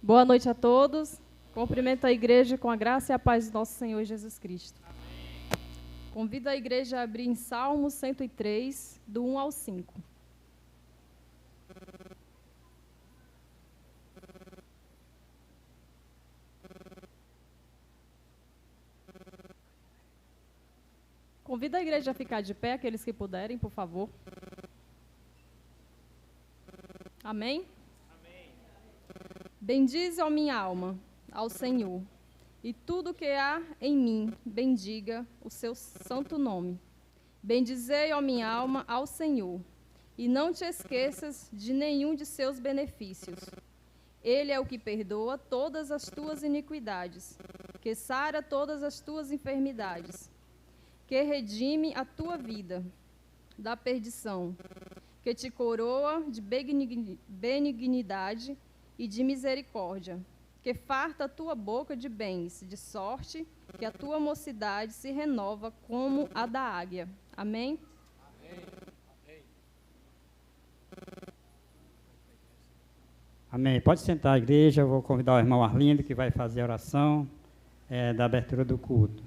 Boa noite a todos. Cumprimento a igreja com a graça e a paz do nosso Senhor Jesus Cristo. Convido a igreja a abrir em Salmo 103, do 1 ao 5. Convido a igreja a ficar de pé, aqueles que puderem, por favor. Amém? Amém. Bendize, ó minha alma, ao Senhor, e tudo que há em mim, bendiga o seu santo nome. Bendizei, ó minha alma, ao Senhor, e não te esqueças de nenhum de seus benefícios. Ele é o que perdoa todas as tuas iniquidades, que sara todas as tuas enfermidades, que redime a tua vida da perdição, que te coroa de benignidade e de misericórdia, que farta a tua boca de bens, de sorte que a tua mocidade se renova como a da águia. Amém? Amém. Amém. Pode sentar, igreja. Eu vou convidar o irmão Arlindo, que vai fazer a oração da abertura do culto.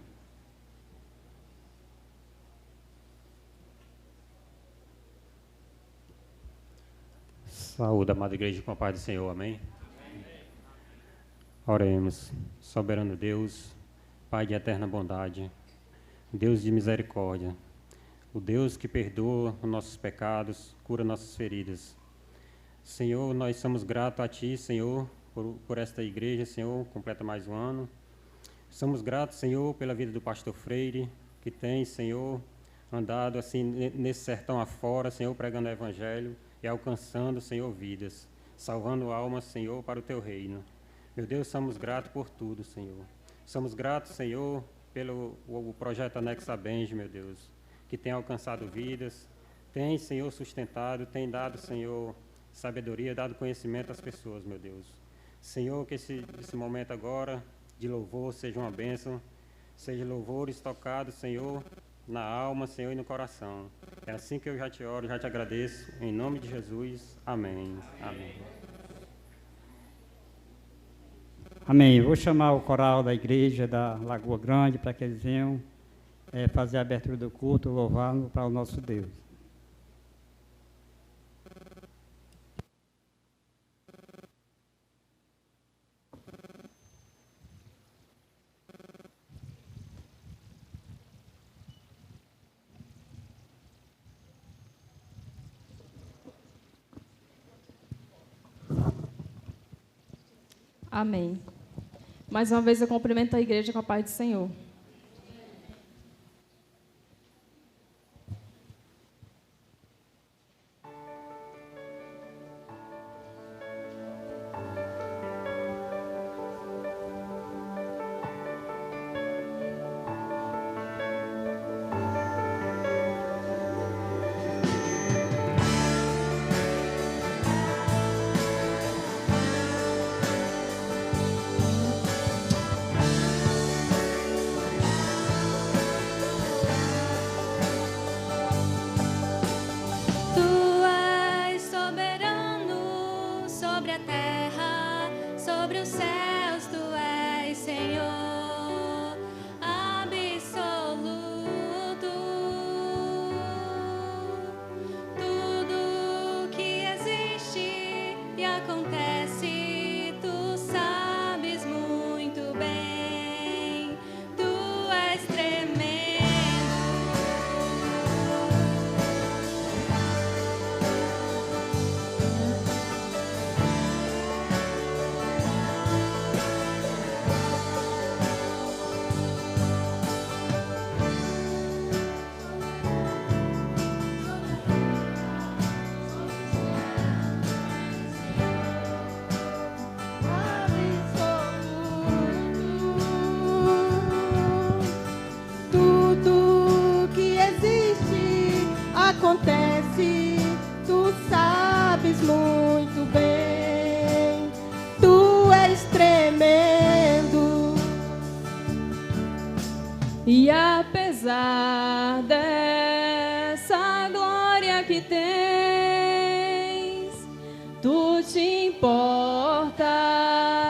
Saúde, amada igreja, com a paz do Senhor. Amém? Amém. Oremos. Soberano Deus, Pai de eterna bondade, Deus de misericórdia, o Deus que perdoa os nossos pecados, cura nossas feridas. Senhor, nós somos gratos a Ti, Senhor, por esta igreja, Senhor, completa mais um ano. Somos gratos, Senhor, pela vida do pastor Freire, que tem, Senhor, andado assim nesse sertão afora, Senhor, pregando o Evangelho e alcançando, Senhor, vidas, salvando almas, Senhor, para o Teu reino. Meu Deus, somos gratos por tudo, Senhor. Somos gratos, Senhor, pelo o projeto Anexa Benj, meu Deus, que tem alcançado vidas, tem, Senhor, sustentado, tem dado, Senhor, sabedoria, dado conhecimento às pessoas, meu Deus. Senhor, que esse momento agora de louvor seja uma bênção, seja louvores tocados, Senhor, na alma, Senhor, e no coração. É assim que eu já te oro, já te agradeço, em nome de Jesus. Amém. Amém. Amém. Eu vou chamar o coral da igreja da Lagoa Grande para que eles venham fazer a abertura do culto, louvando para o nosso Deus. Amém. Mais uma vez eu cumprimento a igreja com a paz do Senhor. Acontece, tu sabes muito bem, tu és tremendo. E apesar dessa glória que tens, tu te importas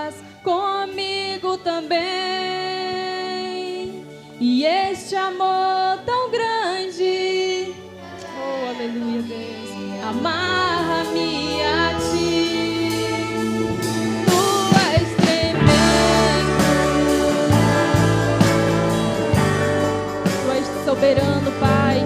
também. E este amor tão grande, oh, aleluia, Deus, amarra-me a ti. Tu és tremendo, tu és soberano, Pai.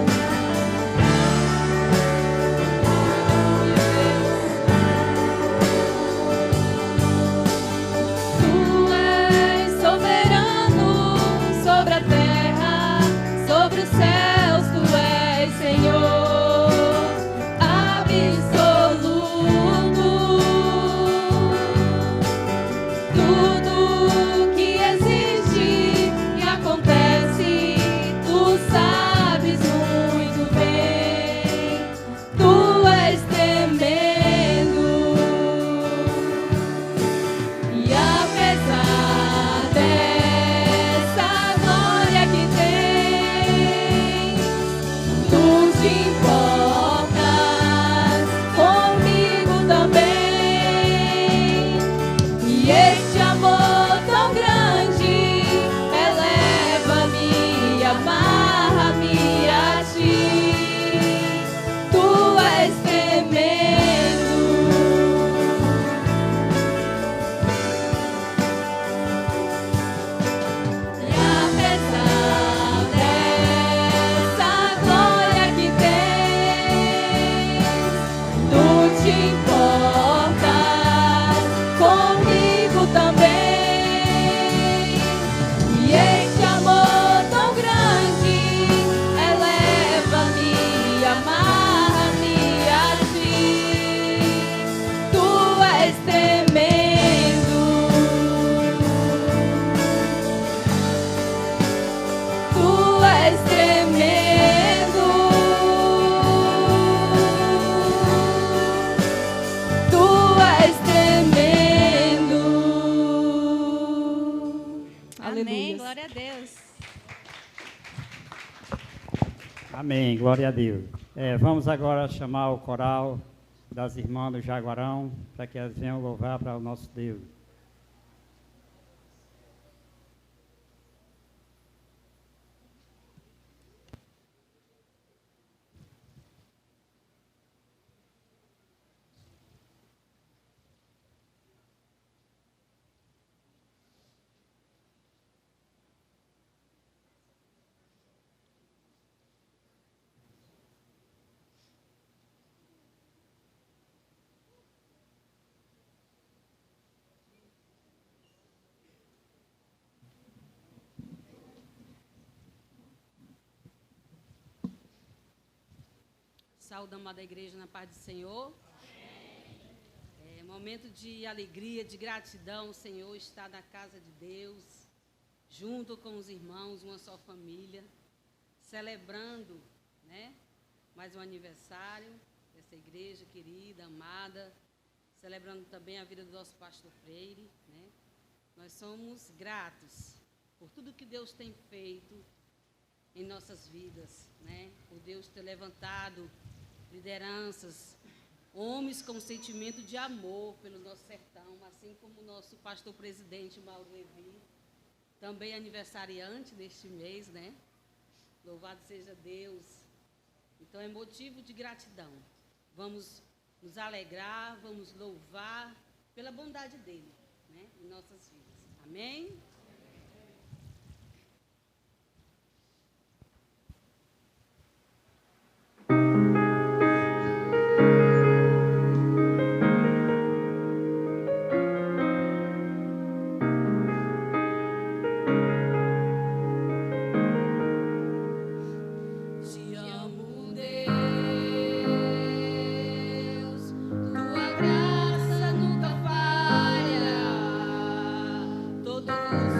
Amém, glória a Deus. Vamos agora chamar o coral das irmãs do Jaguarão, para que elas venham louvar para o nosso Deus. Saúde, amada igreja, na paz do Senhor. Momento de alegria, de gratidão. O Senhor está na casa de Deus, junto com os irmãos, uma só família, celebrando, né, mais um aniversário dessa igreja querida, amada, celebrando também a vida do nosso pastor Freire, né? Nós somos gratos por tudo que Deus tem feito em nossas vidas, né? Por Deus ter levantado lideranças, homens com sentimento de amor pelo nosso sertão, assim como o nosso pastor presidente, Mauro Levi, também aniversariante neste mês, né? Louvado seja Deus. Então é motivo de gratidão. Vamos nos alegrar, vamos louvar pela bondade dele, né, em nossas vidas. Amém? Todos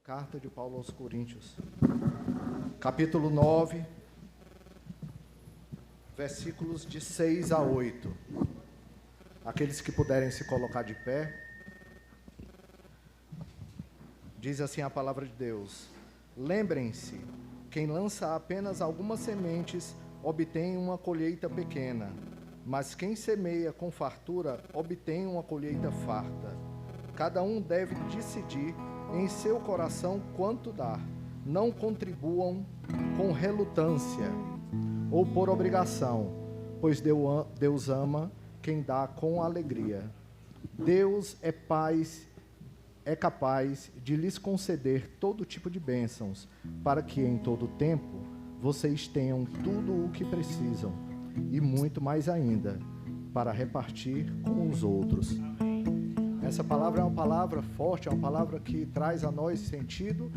Carta de Paulo aos Coríntios, capítulo 9, versículos de 6 a 8. Aqueles que puderem se colocar de pé. Diz assim a palavra de Deus: lembrem-se, quem lança apenas algumas sementes obtém uma colheita pequena, mas quem semeia com fartura obtém uma colheita farta. Cada um deve decidir em seu coração quanto dar. Não contribuam com relutância ou por obrigação, pois Deus ama quem dá com alegria. Deus é capaz de lhes conceder todo tipo de bênçãos, para que em todo tempo vocês tenham tudo o que precisam, e muito mais ainda, para repartir com os outros. Essa palavra é uma palavra forte, é uma palavra que traz a nós sentido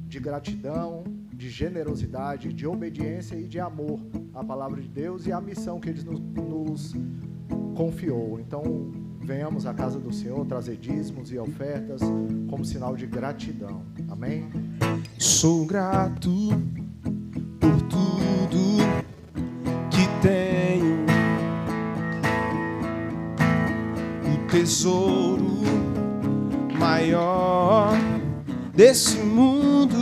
de gratidão, de generosidade, de obediência e de amor à palavra de Deus e à missão que Ele nos confiou. Então, venhamos à casa do Senhor trazer dízimos e ofertas como sinal de gratidão. Amém? Sou grato por tudo que tenho, o tesouro maior desse mundo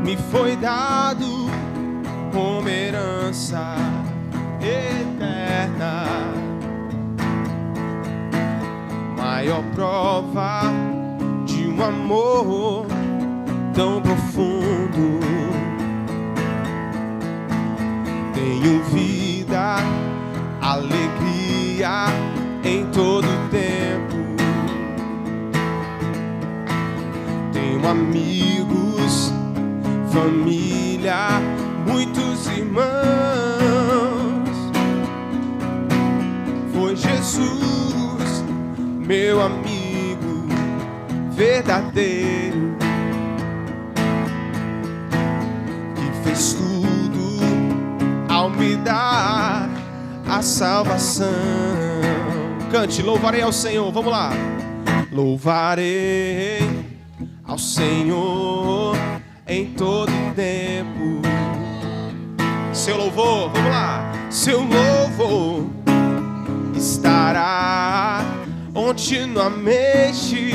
me foi dado como herança eterna. Maior prova de um amor tão profundo. Tenho vida, alegria em todo tempo. Tenho amigos, família, muitos irmãos. Foi Jesus, meu amigo verdadeiro, que fez tudo ao me dar a salvação. Cante, louvarei ao Senhor, vamos lá. Louvarei ao Senhor em todo tempo. Seu louvor, vamos lá. Seu louvor estará continuamente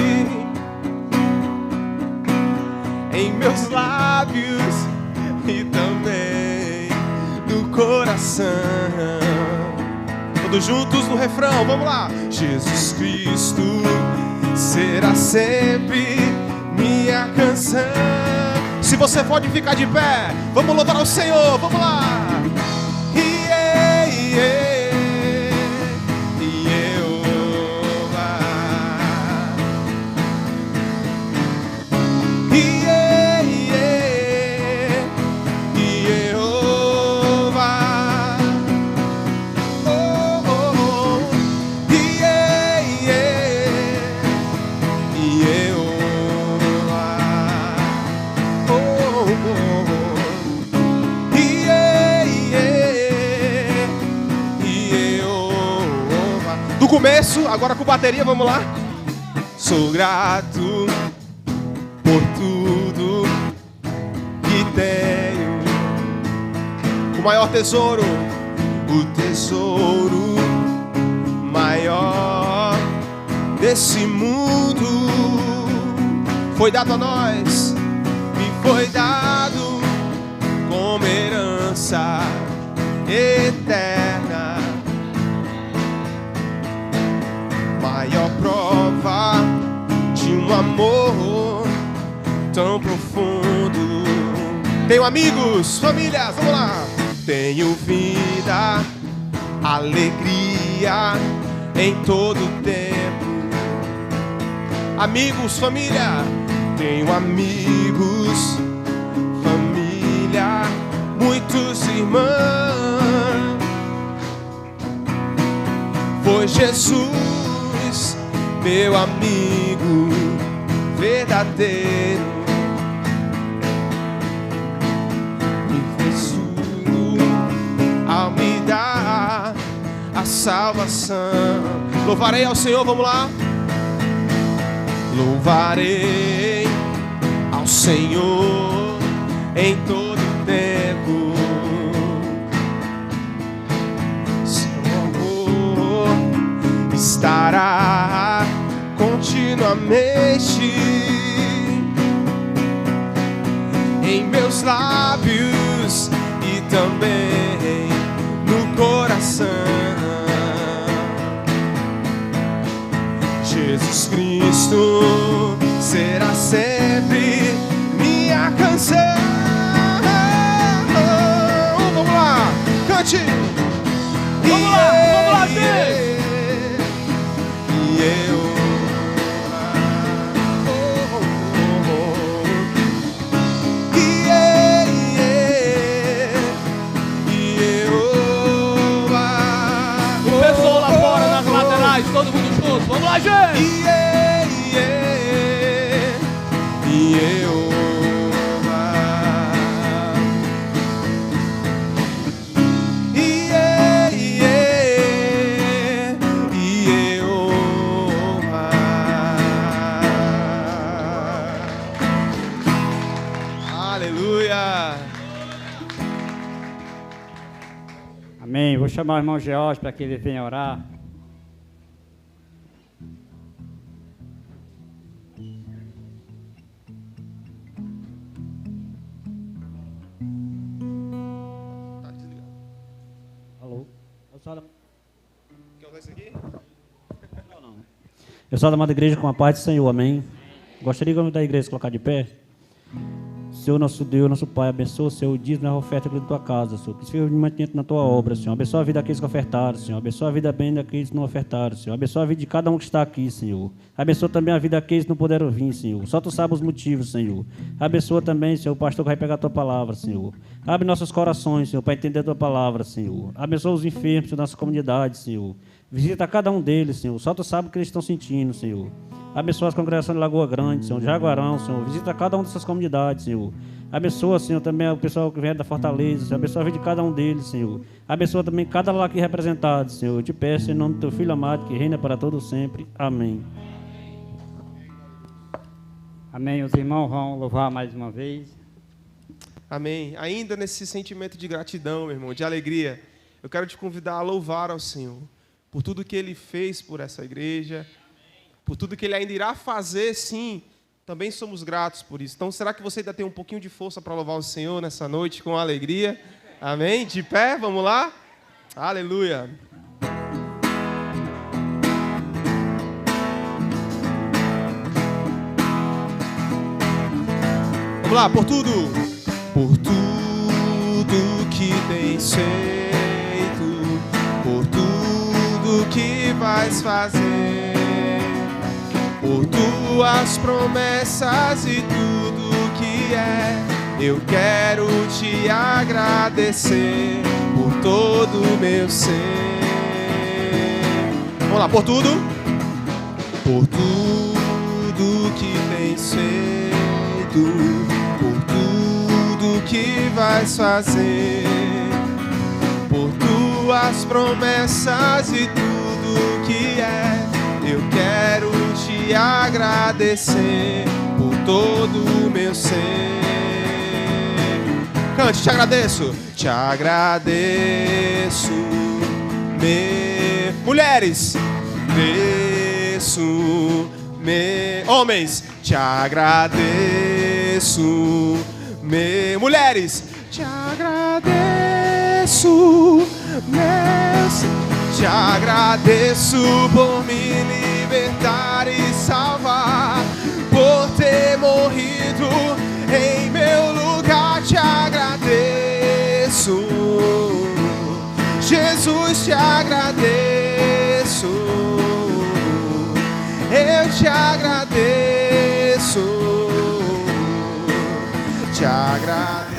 em meus lábios e também no coração. Todos juntos no refrão, vamos lá. Jesus Cristo será sempre minha canção. Se você pode ficar de pé, vamos louvar ao Senhor, vamos lá. Começo, agora com bateria, vamos lá. Sou grato por tudo que tenho, o maior tesouro, o tesouro maior desse mundo foi dado a nós, me foi dado como herança eterna. Maior prova de um amor tão profundo. Tenho amigos, famílias, vamos lá. Tenho vida, alegria em todo tempo. Amigos, família. Tenho amigos, família, muitos irmãos. Foi Jesus, meu amigo verdadeiro, me fez tudo ao me dar a salvação. Louvarei ao Senhor, vamos lá. louvarei ao Senhor em todo tempo. Seu amor estará continuamente em meus lábios e também no coração. Jesus Cristo será sempre minha canção. Vamos lá, cante. Vamos lá, gente. E eu todo mundo junto, vamos lá, gente! Aleluia! Amém. Vou chamar o irmão George para que ele venha orar. Eu sou da amada igreja com a paz do Senhor, amém. Gostaria da igreja se colocar de pé. Senhor, nosso Deus, nosso Pai, abençoa, Senhor, o dízimo e a oferta da tua casa, Senhor. Que seja de mantimento na tua obra, Senhor. Abençoa a vida daqueles que ofertaram, Senhor. Abençoa a vida bem daqueles que não ofertaram, Senhor. Abençoa a vida de cada um que está aqui, Senhor. Abençoa também a vida daqueles que não puderam vir, Senhor. Só tu sabes os motivos, Senhor. Abençoa também, Senhor, o pastor que vai pegar a tua palavra, Senhor. Abre nossos corações, Senhor, para entender a tua palavra, Senhor. Abençoa os enfermos da nossa comunidade, Senhor. Visita cada um deles, Senhor. Só tu sabes o que eles estão sentindo, Senhor. Abençoa as congregações de Lagoa Grande, Senhor, de Jaguarão, Senhor. Visita cada uma dessas comunidades, Senhor. Abençoa, Senhor, também o pessoal que vem da Fortaleza, Senhor. Abençoa a vida de cada um deles, Senhor. Abençoa também cada lar aqui representado, Senhor. Eu te peço em nome do teu Filho amado, que reina para todo sempre. Amém. Amém. Os irmãos vão louvar mais uma vez. Amém. Ainda nesse sentimento de gratidão, meu irmão, de alegria, eu quero te convidar a louvar ao Senhor por tudo que Ele fez por essa igreja, por tudo que Ele ainda irá fazer, sim. Também somos gratos por isso. Então, será que você ainda tem um pouquinho de força para louvar o Senhor nessa noite com alegria? Amém? De pé, vamos lá? Aleluia. Vamos lá, por tudo que tens feito, por tudo que vais fazer, por tuas promessas e tudo que é, eu quero te agradecer por todo o meu ser. Vamos lá, por tudo que tens feito, por tudo que vais fazer, por tuas promessas e tudo que é, eu quero te agradecer por todo o meu ser. Cante, te agradeço, mulheres, homens, te agradeço, mulheres, te agradeço, te agradeço por me libertar e salvar, por ter morrido em meu lugar, te agradeço, Jesus, te agradeço, eu te agradeço, te agradeço.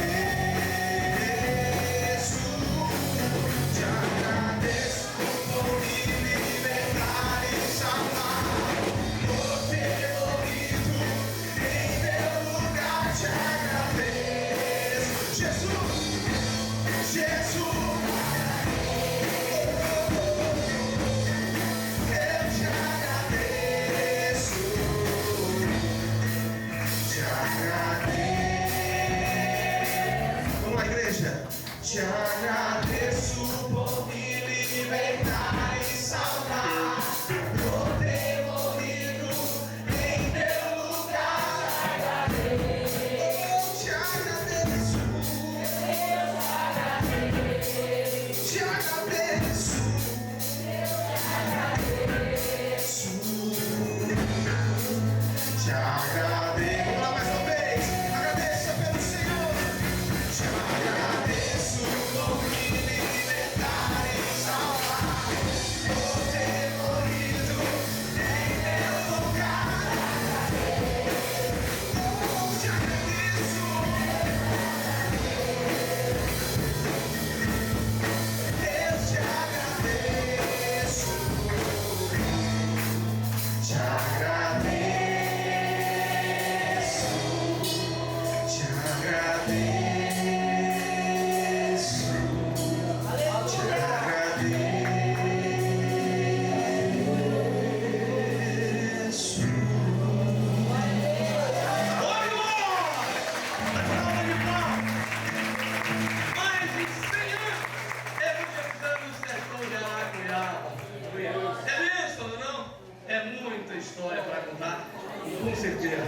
com certeza,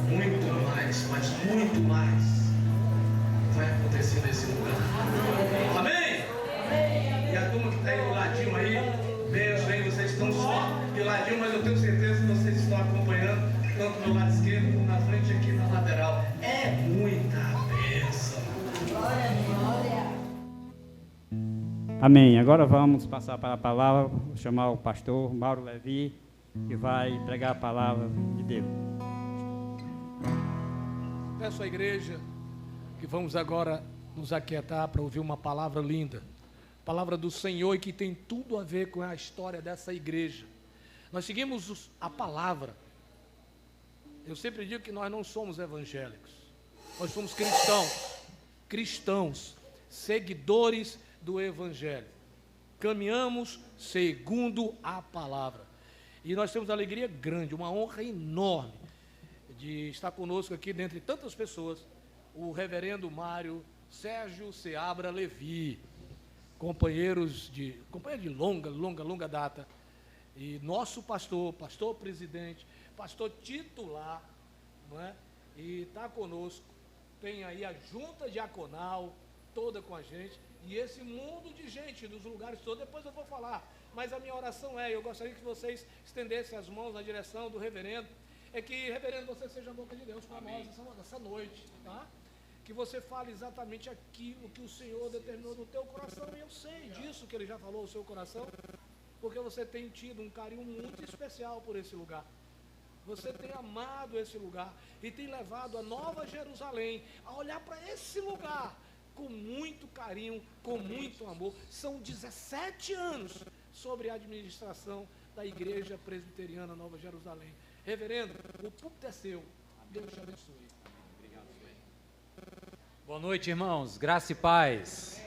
muito mais, mas muito mais vai acontecer nesse lugar. Amém? E a turma que está aí do ladinho aí, beijo aí, vocês estão só de ladinho, mas eu tenho certeza que vocês estão acompanhando, tanto do lado esquerdo como na frente aqui na lateral. É muita bênção. Amém. Agora vamos passar para a palavra, vou chamar o pastor Mauro Levi, que vai pregar a palavra de Deus. Peço à igreja que vamos agora nos aquietar para ouvir uma palavra linda, palavra do Senhor, e que tem tudo a ver com a história dessa igreja. Nós seguimos a palavra. Eu sempre digo que nós não somos evangélicos, nós somos cristãos, seguidores do evangelho. Caminhamos segundo a palavra. E nós temos alegria grande, uma honra enorme de estar conosco aqui, dentre tantas pessoas, o reverendo Mário Sérgio Seabra Levi, companheiro de longa data, e nosso pastor presidente, pastor titular, não é? E está conosco, tem aí a junta diaconal toda com a gente, e esse mundo de gente dos lugares todos, depois eu vou falar, mas a minha oração eu gostaria que vocês estendessem as mãos na direção do reverendo, que, reverendo, você seja a boca de Deus para nós essa noite, tá? Que você fale exatamente aquilo que o Senhor determinou no teu coração, e eu sei disso que Ele já falou no seu coração, porque você tem tido um carinho muito especial por esse lugar. Você tem amado esse lugar e tem levado a Nova Jerusalém a olhar para esse lugar com muito carinho, com muito amor. São 17 anos sobre a administração da Igreja Presbiteriana Nova Jerusalém. Reverendo, o púlpito é seu. Deus te abençoe. Obrigado. Boa noite, irmãos. Graça e paz.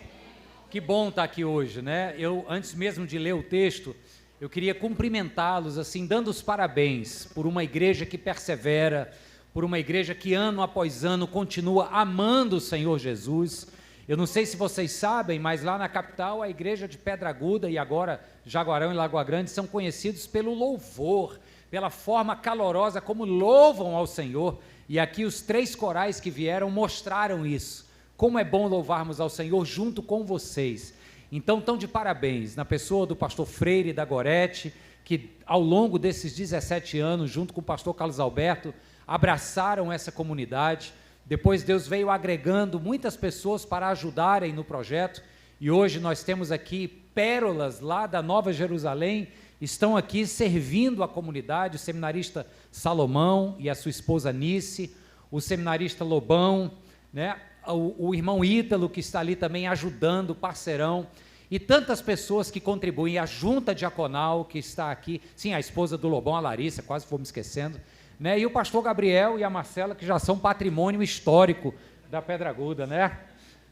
Que bom estar aqui hoje, né? Eu, antes mesmo de ler o texto, eu queria cumprimentá-los, assim, dando os parabéns por uma igreja que persevera, por uma igreja que ano após ano continua amando o Senhor Jesus. Eu não sei se vocês sabem, mas lá na capital, a igreja de Pedra Aguda e agora Jaguarão e Lagoa Grande são conhecidos pelo louvor, pela forma calorosa como louvam ao Senhor, e aqui os 3 corais que vieram mostraram isso, como é bom louvarmos ao Senhor junto com vocês. Então estão de parabéns, na pessoa do pastor Freire da Gorete, que ao longo desses 17 anos, junto com o pastor Carlos Alberto, abraçaram essa comunidade. Depois Deus veio agregando muitas pessoas para ajudarem no projeto, e hoje nós temos aqui pérolas lá da Nova Jerusalém, estão aqui servindo a comunidade, o seminarista Salomão e a sua esposa Nice, o seminarista Lobão, né? O irmão Ítalo, que está ali também ajudando, parceirão, e tantas pessoas que contribuem, a junta diaconal que está aqui, sim, a esposa do Lobão, a Larissa, quase fomos esquecendo, né? E o pastor Gabriel e a Marcela, que já são patrimônio histórico da Pedra Aguda, né?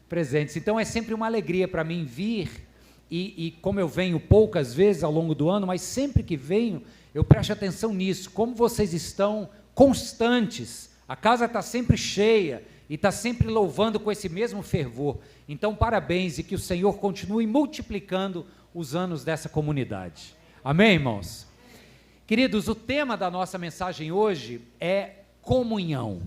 Presentes. Então é sempre uma alegria para mim vir, e como eu venho poucas vezes ao longo do ano, mas sempre que venho, eu presto atenção nisso, como vocês estão constantes, a casa está sempre cheia, e está sempre louvando com esse mesmo fervor. Então, parabéns, e que o Senhor continue multiplicando os anos dessa comunidade. Amém, irmãos? Queridos, o tema da nossa mensagem hoje é comunhão,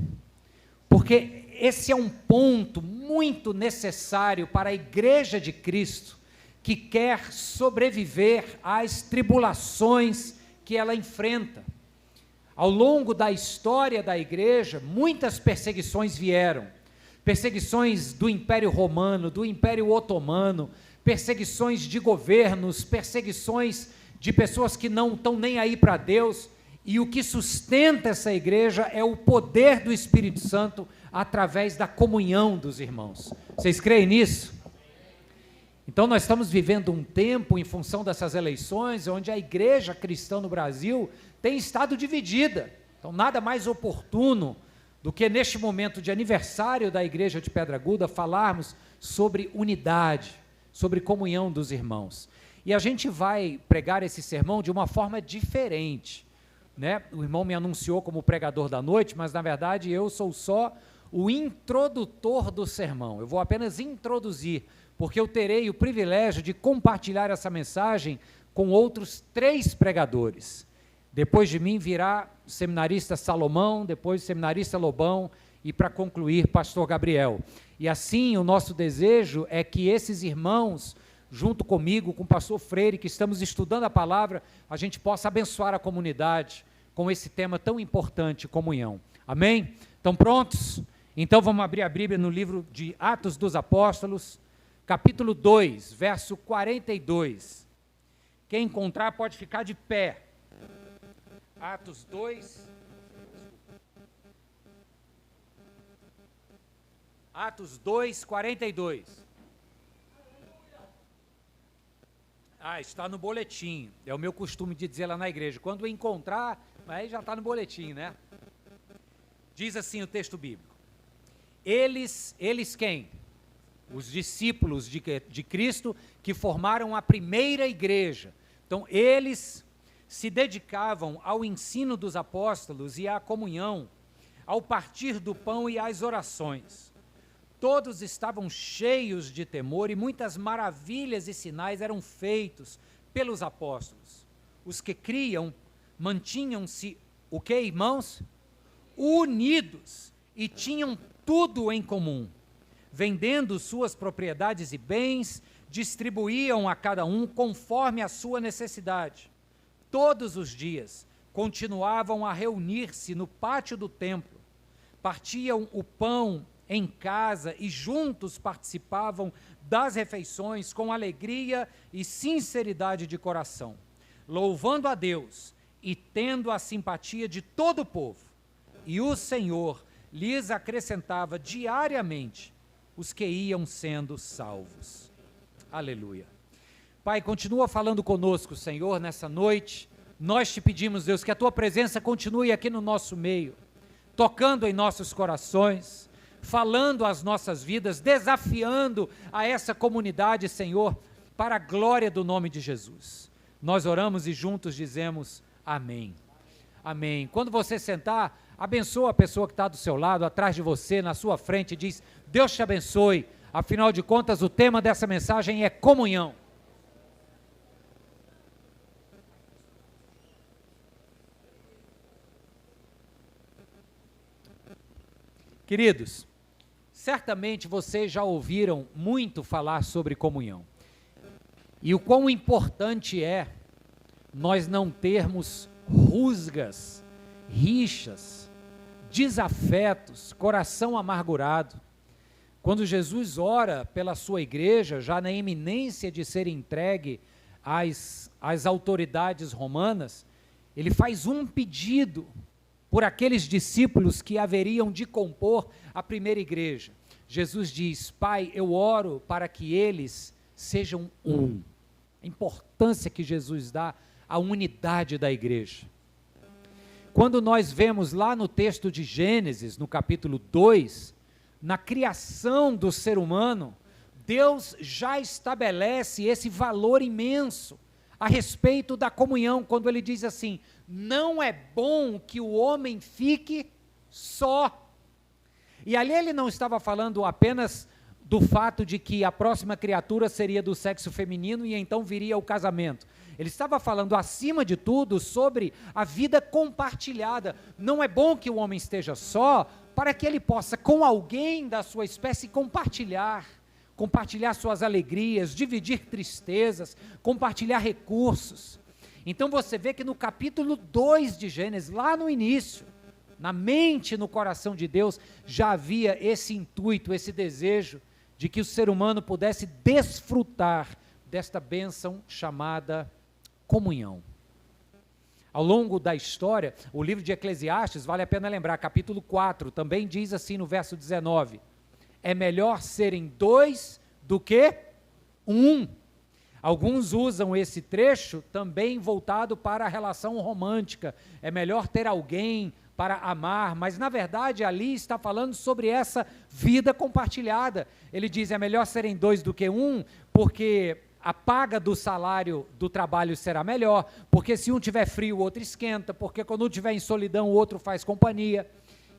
porque esse é um ponto muito necessário para a Igreja de Cristo, que quer sobreviver às tribulações que ela enfrenta. Ao longo da história da igreja, muitas perseguições vieram, perseguições do Império Romano, do Império Otomano, perseguições de governos, perseguições de pessoas que não estão nem aí para Deus, e o que sustenta essa igreja é o poder do Espírito Santo através da comunhão dos irmãos. Vocês creem nisso? Então nós estamos vivendo um tempo, em função dessas eleições, onde a igreja cristã no Brasil tem estado dividida. Então nada mais oportuno do que neste momento de aniversário da igreja de Pedra Aguda falarmos sobre unidade, sobre comunhão dos irmãos. E a gente vai pregar esse sermão de uma forma diferente, né? O irmão me anunciou como pregador da noite, mas na verdade eu sou só o introdutor do sermão. Eu vou apenas introduzir, porque eu terei o privilégio de compartilhar essa mensagem com outros 3 pregadores. Depois de mim virá o seminarista Salomão, depois o seminarista Lobão e, para concluir, pastor Gabriel. E assim, o nosso desejo é que esses irmãos, junto comigo, com o pastor Freire, que estamos estudando a palavra, a gente possa abençoar a comunidade com esse tema tão importante, comunhão. Amém? Estão prontos? Então vamos abrir a Bíblia no livro de Atos dos Apóstolos, capítulo 2, verso 42. Quem encontrar pode ficar de pé. Atos 2. Atos 2, 42. Está no boletim. É o meu costume de dizer lá na igreja. Quando encontrar, aí já está no boletim, né? Diz assim o texto bíblico. Eles quem? Os discípulos de Cristo que formaram a primeira igreja. Então, eles se dedicavam ao ensino dos apóstolos e à comunhão, ao partir do pão e às orações. Todos estavam cheios de temor e muitas maravilhas e sinais eram feitos pelos apóstolos. Os que criam mantinham-se, o que, irmãos? Unidos e tinham tudo em comum. Vendendo suas propriedades e bens, distribuíam a cada um conforme a sua necessidade. Todos os dias continuavam a reunir-se no pátio do templo, partiam o pão em casa e juntos participavam das refeições com alegria e sinceridade de coração, louvando a Deus e tendo a simpatia de todo o povo. E o Senhor lhes acrescentava diariamente os que iam sendo salvos. Aleluia. Pai, continua falando conosco, Senhor, nessa noite. Nós te pedimos, Deus, que a tua presença continue aqui no nosso meio, tocando em nossos corações, falando às nossas vidas, desafiando a essa comunidade, Senhor, para a glória do nome de Jesus. Nós oramos e juntos dizemos amém. Amém. Quando você sentar, abençoa a pessoa que está do seu lado, atrás de você, na sua frente, diz, Deus te abençoe. Afinal de contas, o tema dessa mensagem é comunhão. Queridos, certamente vocês já ouviram muito falar sobre comunhão. E o quão importante é nós não termos rusgas, rixas, desafetos, coração amargurado. Quando Jesus ora pela sua igreja, já na iminência de ser entregue às autoridades romanas, ele faz um pedido por aqueles discípulos que haveriam de compor a primeira igreja. Jesus diz, Pai, eu oro para que eles sejam um. A importância que Jesus dá à unidade da igreja. Quando nós vemos lá no texto de Gênesis, no capítulo 2, na criação do ser humano, Deus já estabelece esse valor imenso a respeito da comunhão, quando ele diz assim, não é bom que o homem fique só. E ali ele não estava falando apenas do fato de que a próxima criatura seria do sexo feminino e então viria o casamento. Ele estava falando, acima de tudo, sobre a vida compartilhada. Não é bom que o homem esteja só, para que ele possa, com alguém da sua espécie, compartilhar suas alegrias, dividir tristezas, compartilhar recursos. Então você vê que no capítulo 2 de Gênesis, lá no início, na mente, no coração de Deus, já havia esse intuito, esse desejo de que o ser humano pudesse desfrutar desta bênção chamada comunhão. Ao longo da história, o livro de Eclesiastes, vale a pena lembrar, capítulo 4, também diz assim no verso 19, é melhor serem dois do que um. Alguns usam esse trecho também voltado para a relação romântica, é melhor ter alguém para amar, mas na verdade ali está falando sobre essa vida compartilhada. Ele diz, é melhor serem dois do que um, porque a paga do salário do trabalho será melhor, porque se um tiver frio, o outro esquenta, porque quando um tiver em solidão, o outro faz companhia.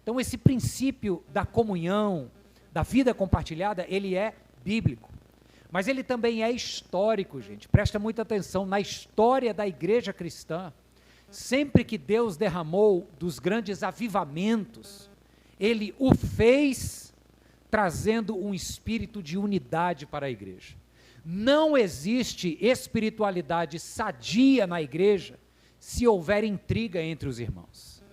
Então esse princípio da comunhão, da vida compartilhada, ele é bíblico. Mas ele também é histórico, gente. Presta muita atenção, na história da igreja cristã, sempre que Deus derramou dos grandes avivamentos, Ele o fez trazendo um espírito de unidade para a igreja. Não existe espiritualidade sadia na igreja se houver intriga entre os irmãos.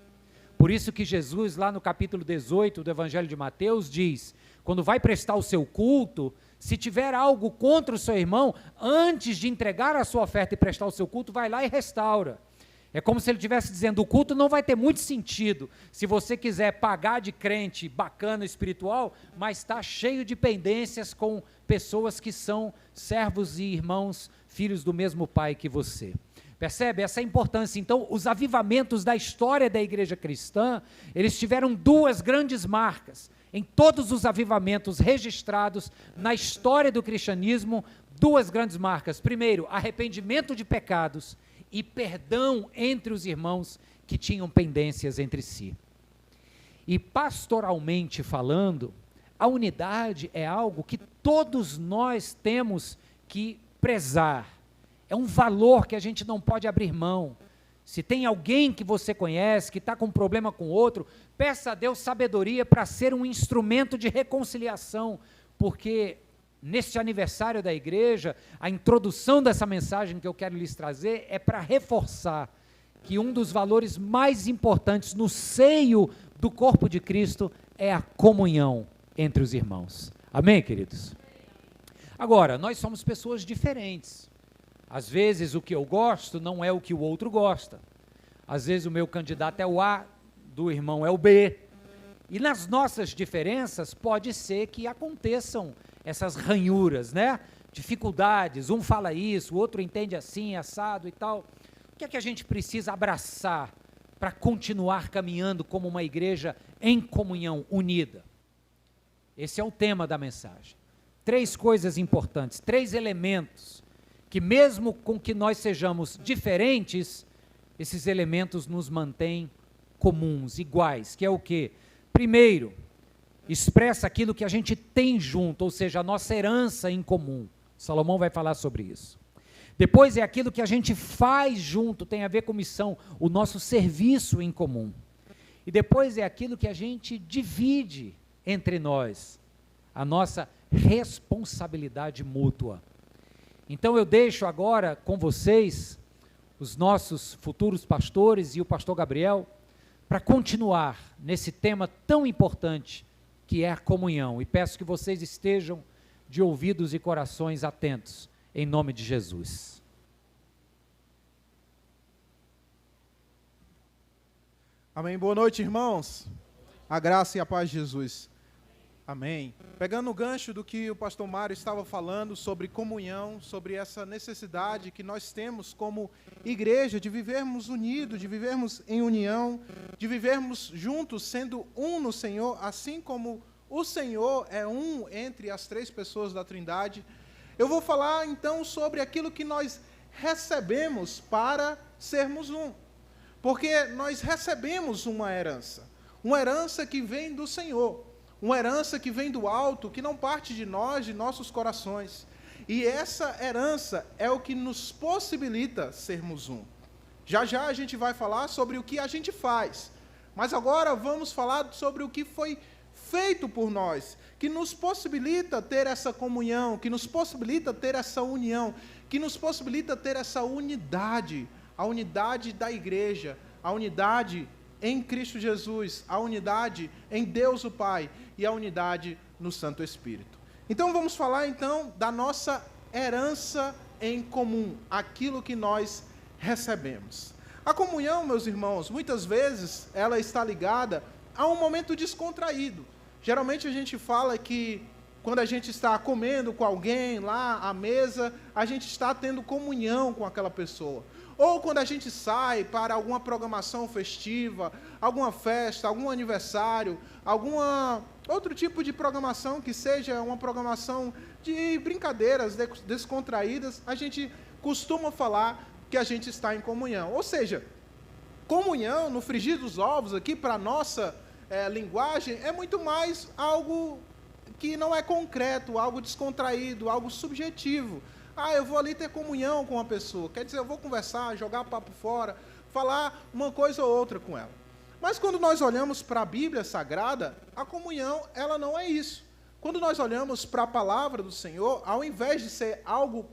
Por isso que Jesus, lá no capítulo 18 do Evangelho de Mateus, diz, quando vai prestar o seu culto, se tiver algo contra o seu irmão, antes de entregar a sua oferta e prestar o seu culto, vai lá e restaura. É como se ele estivesse dizendo, o culto não vai ter muito sentido, se você quiser pagar de crente bacana, espiritual, mas está cheio de pendências com pessoas que são servos e irmãos, filhos do mesmo pai que você. Percebe essa importância? Então, os avivamentos da história da igreja cristã, eles tiveram duas grandes marcas. Em todos os avivamentos registrados na história do cristianismo, duas grandes marcas. Primeiro, arrependimento de pecados e perdão entre os irmãos que tinham pendências entre si. E pastoralmente falando, a unidade é algo que todos nós temos que prezar. É um valor que a gente não pode abrir mão. Se tem alguém que você conhece, que está com um problema com outro, peça a Deus sabedoria para ser um instrumento de reconciliação, porque neste aniversário da igreja, a introdução dessa mensagem que eu quero lhes trazer é para reforçar que um dos valores mais importantes no seio do corpo de Cristo é a comunhão entre os irmãos. Amém, queridos? Agora, nós somos pessoas diferentes. Às vezes o que eu gosto não é o que o outro gosta. Às vezes o meu candidato é o A, do irmão é o B. E nas nossas diferenças pode ser que aconteçam essas ranhuras, né? Dificuldades, um fala isso, o outro entende assim, assado e tal. O que é que a gente precisa abraçar para continuar caminhando como uma igreja em comunhão, unida? Esse é o tema da mensagem. 3 coisas importantes, 3 elementos que mesmo com que nós sejamos diferentes, esses elementos nos mantêm comuns, iguais, que é o quê? Primeiro, expressa aquilo que a gente tem junto, ou seja, a nossa herança em comum. Salomão vai falar sobre isso. Depois é aquilo que a gente faz junto, tem a ver com missão, o nosso serviço em comum. E depois é aquilo que a gente divide entre nós, a nossa responsabilidade mútua. Então eu deixo agora com vocês, os nossos futuros pastores e o pastor Gabriel, para continuar nesse tema tão importante que é a comunhão. E peço que vocês estejam de ouvidos e corações atentos, em nome de Jesus. Amém. Boa noite, irmãos. A graça e a paz de Jesus. Amém. Pegando o gancho do que o pastor Mário estava falando sobre comunhão, sobre essa necessidade que nós temos como igreja de vivermos unidos, de vivermos em união, de vivermos juntos, sendo um no Senhor, assim como o Senhor é um entre as 3 pessoas da Trindade. Eu vou falar então sobre aquilo que nós recebemos para sermos um. Porque nós recebemos uma herança que vem do Senhor. Uma herança que vem do alto, que não parte de nós, de nossos corações. E essa herança é o que nos possibilita sermos um. Já já a gente vai falar sobre o que a gente faz. Mas agora vamos falar sobre o que foi feito por nós, que nos possibilita ter essa comunhão, que nos possibilita ter essa união, que nos possibilita ter essa unidade, a unidade da igreja, a unidade em Cristo Jesus, a unidade em Deus o Pai e a unidade no Santo Espírito. Então vamos falar então da nossa herança em comum, aquilo que nós recebemos. A comunhão, meus irmãos, muitas vezes ela está ligada a um momento descontraído. Geralmente a gente fala que quando a gente está comendo com alguém lá à mesa, a gente está tendo comunhão com aquela pessoa. Ou quando a gente sai para alguma programação festiva, alguma festa, algum aniversário, alguma outro tipo de programação que seja uma programação de brincadeiras descontraídas, a gente costuma falar que a gente está em comunhão. Ou seja, comunhão, no frigir dos ovos aqui, para a nossa linguagem, é muito mais algo que não é concreto, algo descontraído, algo subjetivo. Eu vou ali ter comunhão com uma pessoa. Quer dizer, eu vou conversar, jogar papo fora, falar uma coisa ou outra com ela. Mas quando nós olhamos para a Bíblia Sagrada, a comunhão, ela não é isso. Quando nós olhamos para a palavra do Senhor, ao invés de ser algo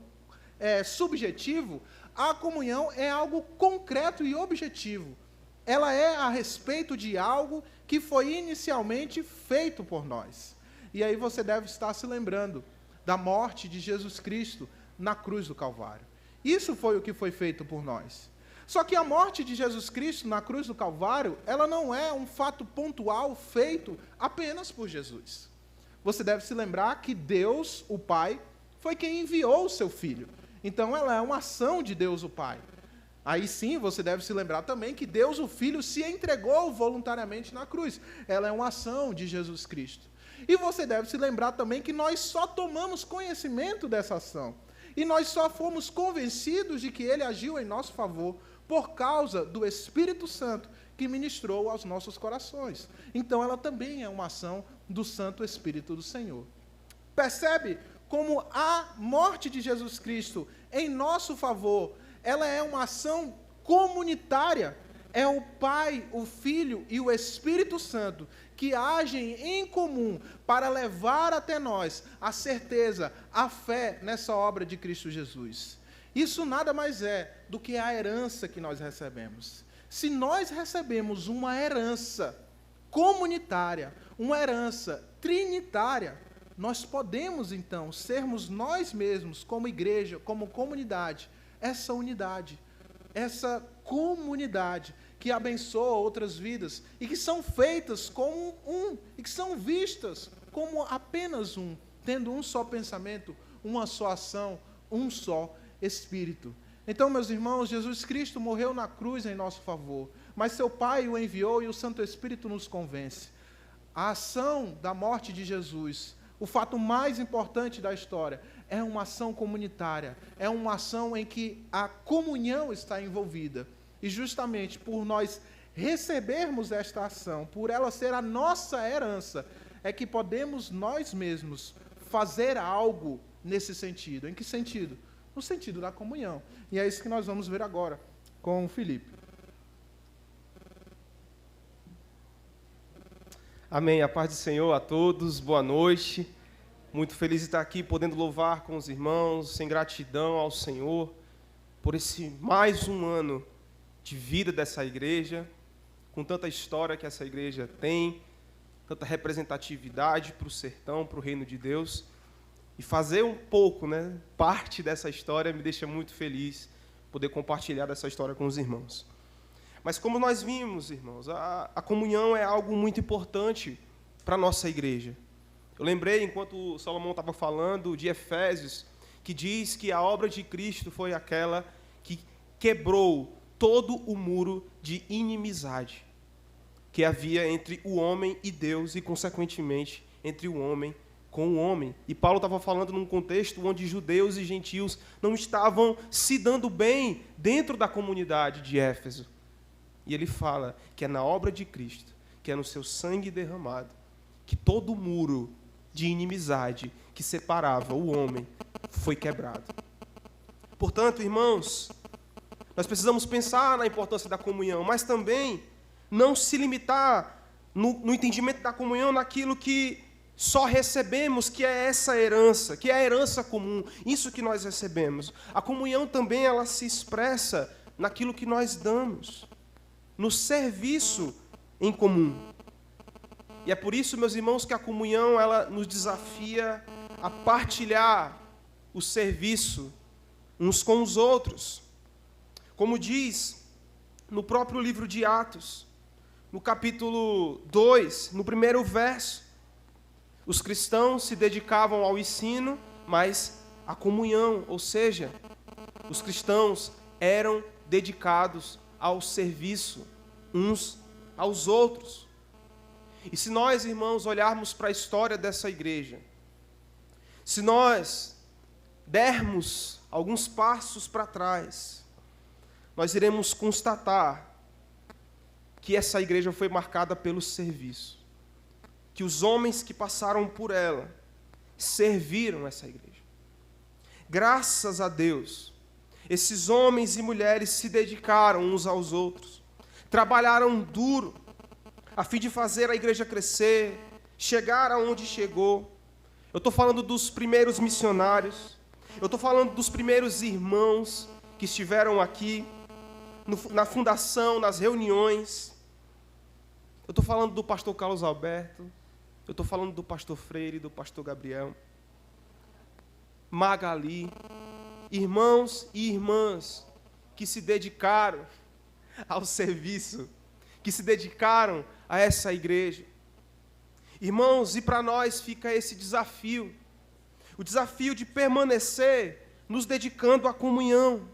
subjetivo, a comunhão é algo concreto e objetivo. Ela é a respeito de algo que foi inicialmente feito por nós. E aí você deve estar se lembrando da morte de Jesus Cristo na cruz do Calvário. Isso foi o que foi feito por nós. Só que a morte de Jesus Cristo na cruz do Calvário, ela não é um fato pontual feito apenas por Jesus. Você deve se lembrar que Deus, o Pai, foi quem enviou o seu Filho. Então ela é uma ação de Deus, o Pai. Aí sim, você deve se lembrar também que Deus, o Filho, se entregou voluntariamente na cruz. Ela é uma ação de Jesus Cristo. E você deve se lembrar também que nós só tomamos conhecimento dessa ação. E nós só fomos convencidos de que Ele agiu em nosso favor por causa do Espírito Santo que ministrou aos nossos corações. Então ela também é uma ação do Santo Espírito do Senhor. Percebe como a morte de Jesus Cristo em nosso favor, ela é uma ação comunitária. É o Pai, o Filho e o Espírito Santo que agem em comum para levar até nós a certeza, a fé nessa obra de Cristo Jesus. Isso nada mais é do que a herança que nós recebemos. Se nós recebemos uma herança comunitária, uma herança trinitária, nós podemos então sermos nós mesmos, como igreja, como comunidade, essa unidade, essa comunidade que abençoa outras vidas e que são feitas como um, e que são vistas como apenas um, tendo um só pensamento, uma só ação, um só Espírito. Então, meus irmãos, Jesus Cristo morreu na cruz em nosso favor, mas seu Pai o enviou e o Santo Espírito nos convence. A ação da morte de Jesus, o fato mais importante da história, é uma ação comunitária, é uma ação em que a comunhão está envolvida. E justamente por nós recebermos esta ação, por ela ser a nossa herança, é que podemos nós mesmos fazer algo nesse sentido. Em que sentido? No sentido da comunhão. E é isso que nós vamos ver agora com o Felipe. Amém. A paz do Senhor a todos. Boa noite. Muito feliz de estar aqui, podendo louvar com os irmãos, sem gratidão ao Senhor, por esse mais um ano de vida dessa igreja, com tanta história que essa igreja tem, tanta representatividade para o sertão, para o reino de Deus. E fazer um pouco, parte dessa história me deixa muito feliz, poder compartilhar dessa história com os irmãos. Mas como nós vimos, irmãos, a comunhão é algo muito importante para a nossa igreja. Eu lembrei, enquanto o Salomão estava falando, de Efésios, que diz que a obra de Cristo foi aquela que quebrou todo o muro de inimizade que havia entre o homem e Deus e, consequentemente, entre o homem com o homem. E Paulo estava falando num contexto onde judeus e gentios não estavam se dando bem dentro da comunidade de Éfeso. E ele fala que é na obra de Cristo, que é no seu sangue derramado, que todo o muro de inimizade que separava o homem foi quebrado. Portanto, irmãos, nós precisamos pensar na importância da comunhão, mas também não se limitar no entendimento da comunhão naquilo que só recebemos, que é essa herança, que é a herança comum, isso que nós recebemos. A comunhão também ela se expressa naquilo que nós damos, no serviço em comum. E é por isso, meus irmãos, que a comunhão ela nos desafia a partilhar o serviço uns com os outros. Como diz no próprio livro de Atos, no capítulo 2, no primeiro verso, os cristãos se dedicavam ao ensino, mas à comunhão, ou seja, os cristãos eram dedicados ao serviço uns aos outros. E se nós, irmãos, olharmos para a história dessa igreja, se nós dermos alguns passos para trás, nós iremos constatar que essa igreja foi marcada pelo serviço, que os homens que passaram por ela serviram essa igreja. Graças a Deus, Esses homens e mulheres se dedicaram uns aos outros, trabalharam duro, a fim de fazer a igreja crescer, chegar aonde chegou. Eu estou falando dos primeiros missionários, eu estou falando dos primeiros irmãos que estiveram aqui, na fundação, nas reuniões. Eu estou falando do pastor Carlos Alberto, eu estou falando do pastor Freire, do pastor Gabriel, Magali, irmãos e irmãs que se dedicaram ao serviço, que se dedicaram a essa igreja. Irmãos, e para nós fica esse desafio, o desafio de permanecer nos dedicando à comunhão,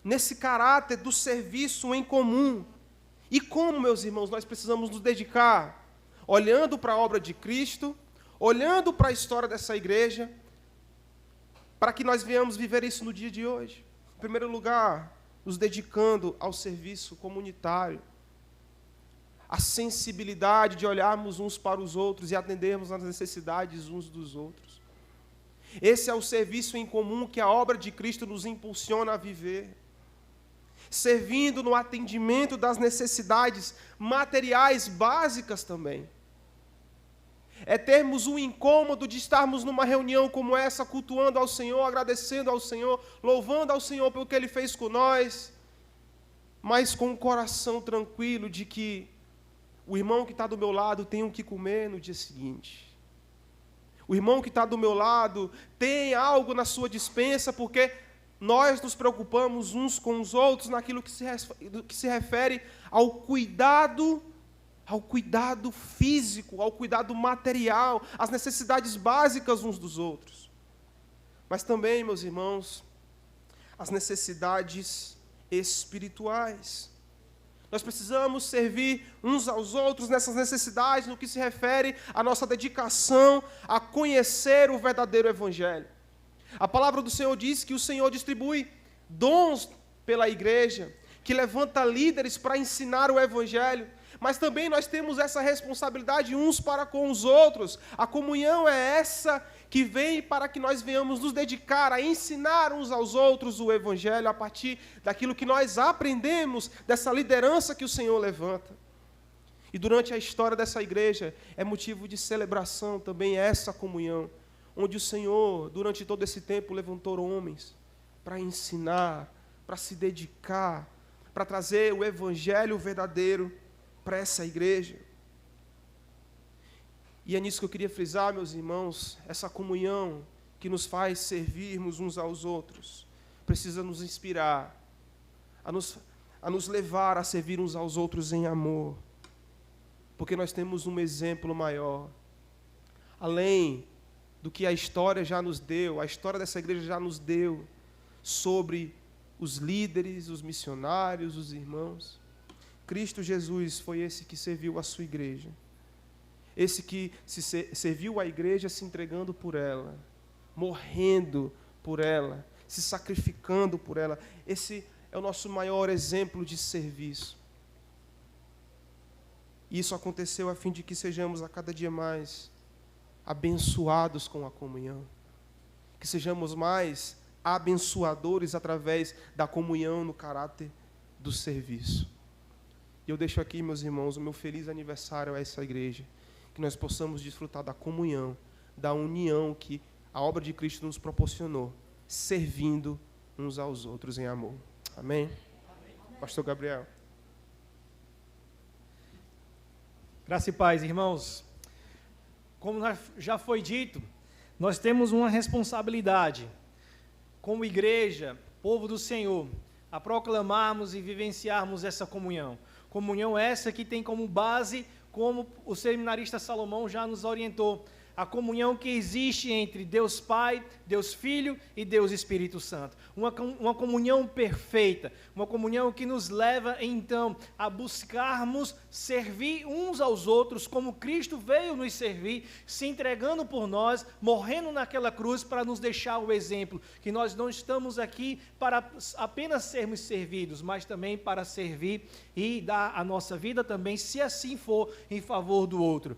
nesse caráter do serviço em comum. E como, meus irmãos, nós precisamos nos dedicar? Olhando para a obra de Cristo, olhando para a história dessa igreja, para que nós venhamos viver isso no dia de hoje. Em primeiro lugar, nos dedicando ao serviço comunitário, a sensibilidade de olharmos uns para os outros e atendermos às necessidades uns dos outros. Esse é o serviço em comum que a obra de Cristo nos impulsiona a viver, servindo no atendimento das necessidades materiais básicas também. É termos o incômodo de estarmos numa reunião como essa, cultuando ao Senhor, agradecendo ao Senhor, louvando ao Senhor pelo que Ele fez com nós, mas com o coração tranquilo de que o irmão que está do meu lado tem o que comer no dia seguinte. O irmão que está do meu lado tem algo na sua despensa, porque nós nos preocupamos uns com os outros naquilo que se refere ao cuidado físico, ao cuidado material, às necessidades básicas uns dos outros. Mas também, meus irmãos, as necessidades espirituais. Nós precisamos servir uns aos outros nessas necessidades, no que se refere à nossa dedicação a conhecer o verdadeiro Evangelho. A palavra do Senhor diz que o Senhor distribui dons pela igreja, que levanta líderes para ensinar o Evangelho, mas também nós temos essa responsabilidade uns para com os outros. A comunhão é essa que vem para que nós venhamos nos dedicar a ensinar uns aos outros o Evangelho a partir daquilo que nós aprendemos dessa liderança que o Senhor levanta. E durante a história dessa igreja é motivo de celebração também essa comunhão, onde o Senhor, durante todo esse tempo, levantou homens para ensinar, para se dedicar, para trazer o Evangelho verdadeiro para essa igreja. E é nisso que eu queria frisar, meus irmãos, essa comunhão que nos faz servirmos uns aos outros, precisa nos inspirar, a nos levar a servir uns aos outros em amor, porque nós temos um exemplo maior, além do que a história já nos deu, a história dessa igreja já nos deu, sobre os líderes, os missionários, os irmãos. Cristo Jesus foi esse que serviu a sua igreja, esse que serviu a igreja se entregando por ela, morrendo por ela, se sacrificando por ela. Esse é o nosso maior exemplo de serviço. Isso aconteceu a fim de que sejamos a cada dia mais abençoados com a comunhão, que sejamos mais abençoadores através da comunhão no caráter do serviço. E eu deixo aqui, meus irmãos, o meu feliz aniversário a essa igreja, que nós possamos desfrutar da comunhão, da união que a obra de Cristo nos proporcionou, servindo uns aos outros em amor. Amém? Amém. Pastor Gabriel. Graça e paz, irmãos. Como já foi dito, nós temos uma responsabilidade, como igreja, povo do Senhor, a proclamarmos e vivenciarmos essa comunhão. Comunhão essa que tem como base, como o seminarista Salomão já nos orientou, a comunhão que existe entre Deus Pai, Deus Filho e Deus Espírito Santo. Uma comunhão perfeita, uma comunhão que nos leva, então, a buscarmos servir uns aos outros, como Cristo veio nos servir, se entregando por nós, morrendo naquela cruz para nos deixar o exemplo, que nós não estamos aqui para apenas sermos servidos, mas também para servir e dar a nossa vida também, se assim for, em favor do outro.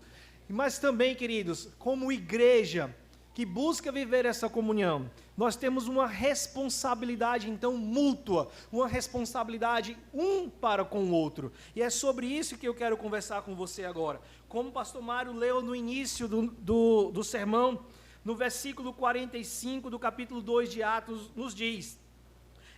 Mas também, queridos, como igreja que busca viver essa comunhão, nós temos uma responsabilidade, então, mútua, uma responsabilidade um para com o outro. E é sobre isso que eu quero conversar com você agora. Como o pastor Mário leu no início do sermão, no versículo 45 do capítulo 2 de Atos, nos diz: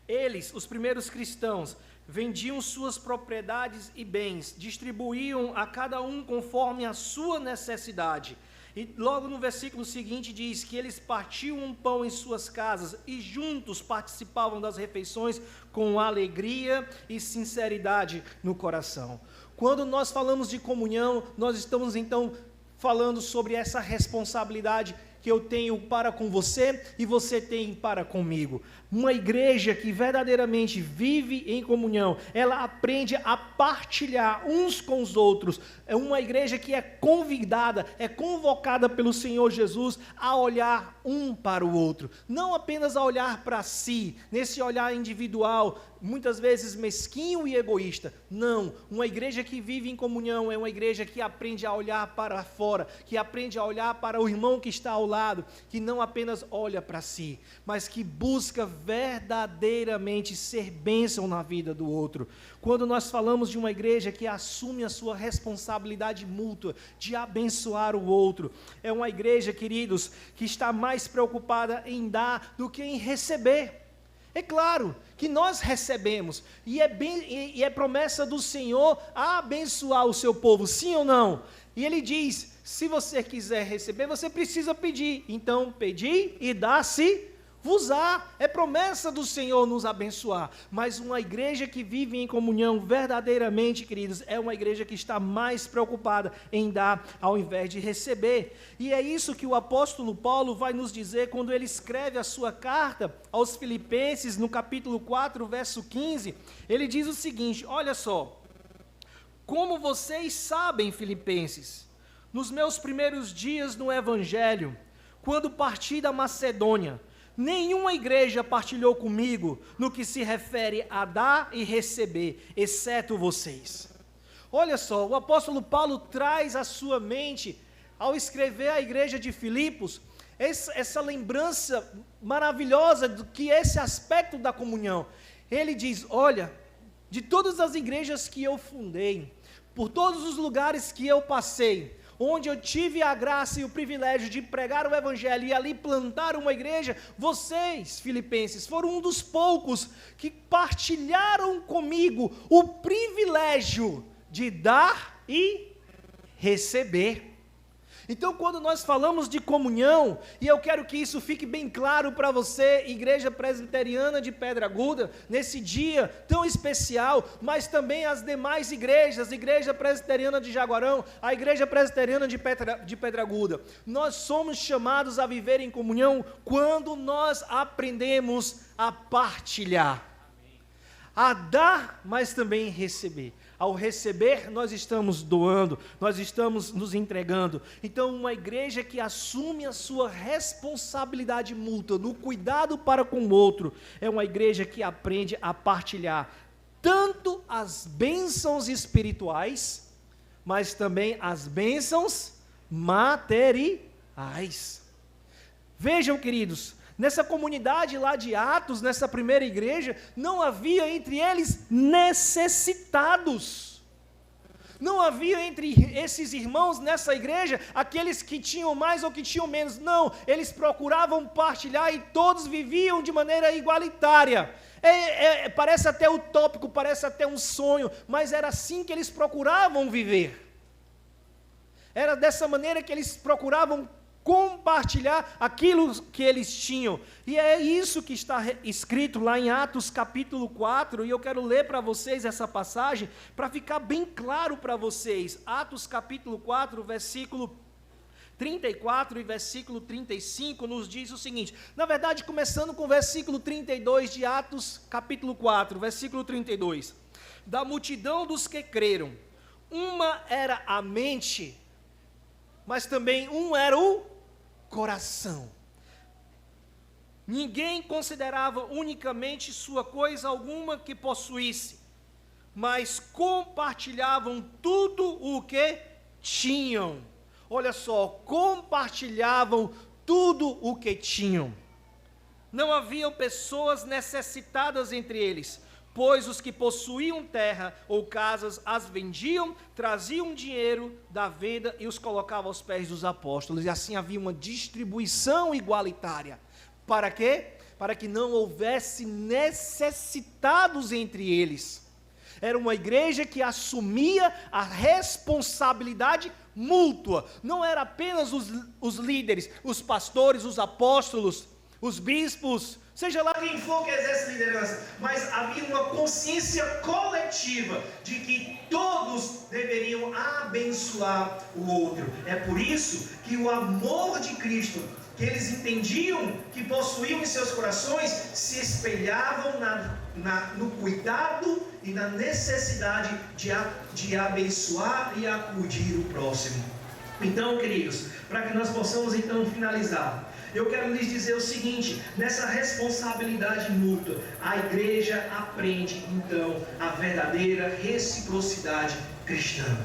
eles, os primeiros cristãos, vendiam suas propriedades e bens, distribuíam a cada um conforme a sua necessidade. E logo no versículo seguinte diz que eles partiam um pão em suas casas e juntos participavam das refeições com alegria e sinceridade no coração. Quando nós falamos de comunhão, nós estamos então falando sobre essa responsabilidade que eu tenho para com você e você tem para comigo. Uma igreja que verdadeiramente vive em comunhão, ela aprende a partilhar uns com os outros. É uma igreja que é convidada, é convocada pelo Senhor Jesus a olhar um para o outro. Não apenas a olhar para si, nesse olhar individual, muitas vezes mesquinho e egoísta. Não, uma igreja que vive em comunhão é uma igreja que aprende a olhar para fora, que aprende a olhar para o irmão que está ao lado, que não apenas olha para si, mas que busca verdadeiramente ser bênção na vida do outro. Quando nós falamos de uma igreja que assume a sua responsabilidade mútua de abençoar o outro, é uma igreja, queridos, que está mais preocupada em dar do que em receber. É claro que nós recebemos, e é promessa do Senhor a abençoar o seu povo, sim ou não? E ele diz, se você quiser receber, você precisa pedir. Então, pedi e dá-se-vos-á. É promessa do Senhor nos abençoar. Mas uma igreja que vive em comunhão verdadeiramente, queridos, é uma igreja que está mais preocupada em dar ao invés de receber. E é isso que o apóstolo Paulo vai nos dizer quando ele escreve a sua carta aos Filipenses, no capítulo 4, verso 15. Ele diz o seguinte, olha só: como vocês sabem, Filipenses, nos meus primeiros dias no Evangelho, quando parti da Macedônia, nenhuma igreja partilhou comigo no que se refere a dar e receber, exceto vocês. Olha só, o apóstolo Paulo traz à sua mente, ao escrever à igreja de Filipos, essa lembrança maravilhosa do que é esse aspecto da comunhão. Ele diz, olha, de todas as igrejas que eu fundei, por todos os lugares que eu passei, onde eu tive a graça e o privilégio de pregar o Evangelho e ali plantar uma igreja, vocês, filipenses, foram um dos poucos que partilharam comigo o privilégio de dar e receber. Então, quando nós falamos de comunhão, e eu quero que isso fique bem claro para você, Igreja Presbiteriana de Pedra Aguda, nesse dia tão especial, mas também as demais igrejas, Igreja Presbiteriana de Jaguarão, a Igreja Presbiteriana de Pedra Aguda, nós somos chamados a viver em comunhão quando nós aprendemos a partilhar, a dar, mas também receber. Ao receber, nós estamos doando, nós estamos nos entregando. Então, uma igreja que assume a sua responsabilidade mútua, no cuidado para com o outro, é uma igreja que aprende a partilhar tanto as bênçãos espirituais, mas também as bênçãos materiais. Vejam, queridos, nessa comunidade lá de Atos, nessa primeira igreja, não havia entre eles necessitados. Não havia entre esses irmãos nessa igreja aqueles que tinham mais ou que tinham menos. Não, eles procuravam partilhar e todos viviam de maneira igualitária. Parece até utópico, parece até um sonho, mas era assim que eles procuravam viver. Era dessa maneira que eles procuravam compartilhar aquilo que eles tinham. E é isso que está escrito lá em Atos capítulo 4, e eu quero ler para vocês essa passagem, para ficar bem claro para vocês. Atos capítulo 4, versículo 34 e versículo 35 nos diz o seguinte, na verdade começando com o versículo 32 de Atos capítulo 4, versículo 32. Da multidão dos que creram, uma era a mente, mas também um era o coração. Ninguém considerava unicamente sua coisa alguma que possuísse, mas compartilhavam tudo o que tinham. Olha só, compartilhavam tudo o que tinham. Não haviam pessoas necessitadas entre eles, pois os que possuíam terra ou casas as vendiam, traziam dinheiro da venda e os colocavam aos pés dos apóstolos. E assim havia uma distribuição igualitária. Para quê? Para que não houvesse necessitados entre eles. Era uma igreja que assumia a responsabilidade mútua. Não era apenas os líderes, os pastores, os apóstolos, os bispos, seja lá quem for que exerce liderança, mas havia uma consciência coletiva de que todos deveriam abençoar o outro. É por isso que o amor de Cristo, que eles entendiam que possuíam em seus corações, se espelhavam no cuidado e na necessidade de abençoar e acudir o próximo. Então, queridos, para que nós possamos então finalizar, eu quero lhes dizer o seguinte: nessa responsabilidade mútua, a igreja aprende então a verdadeira reciprocidade cristã.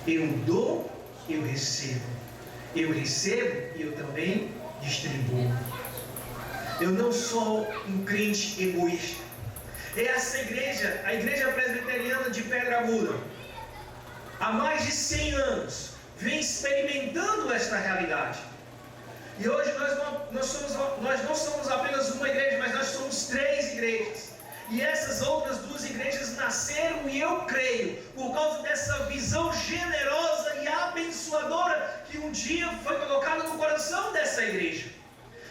Eu dou, eu recebo. Eu recebo e eu também distribuo. Eu não sou um crente egoísta. Essa igreja, a Igreja Presbiteriana de Pedra Aguda, há mais de 100 anos, vem experimentando esta realidade. E hoje nós não somos apenas uma igreja, mas nós somos 3 igrejas. E essas outras 2 igrejas nasceram, e eu creio, por causa dessa visão generosa e abençoadora que um dia foi colocada no coração dessa igreja.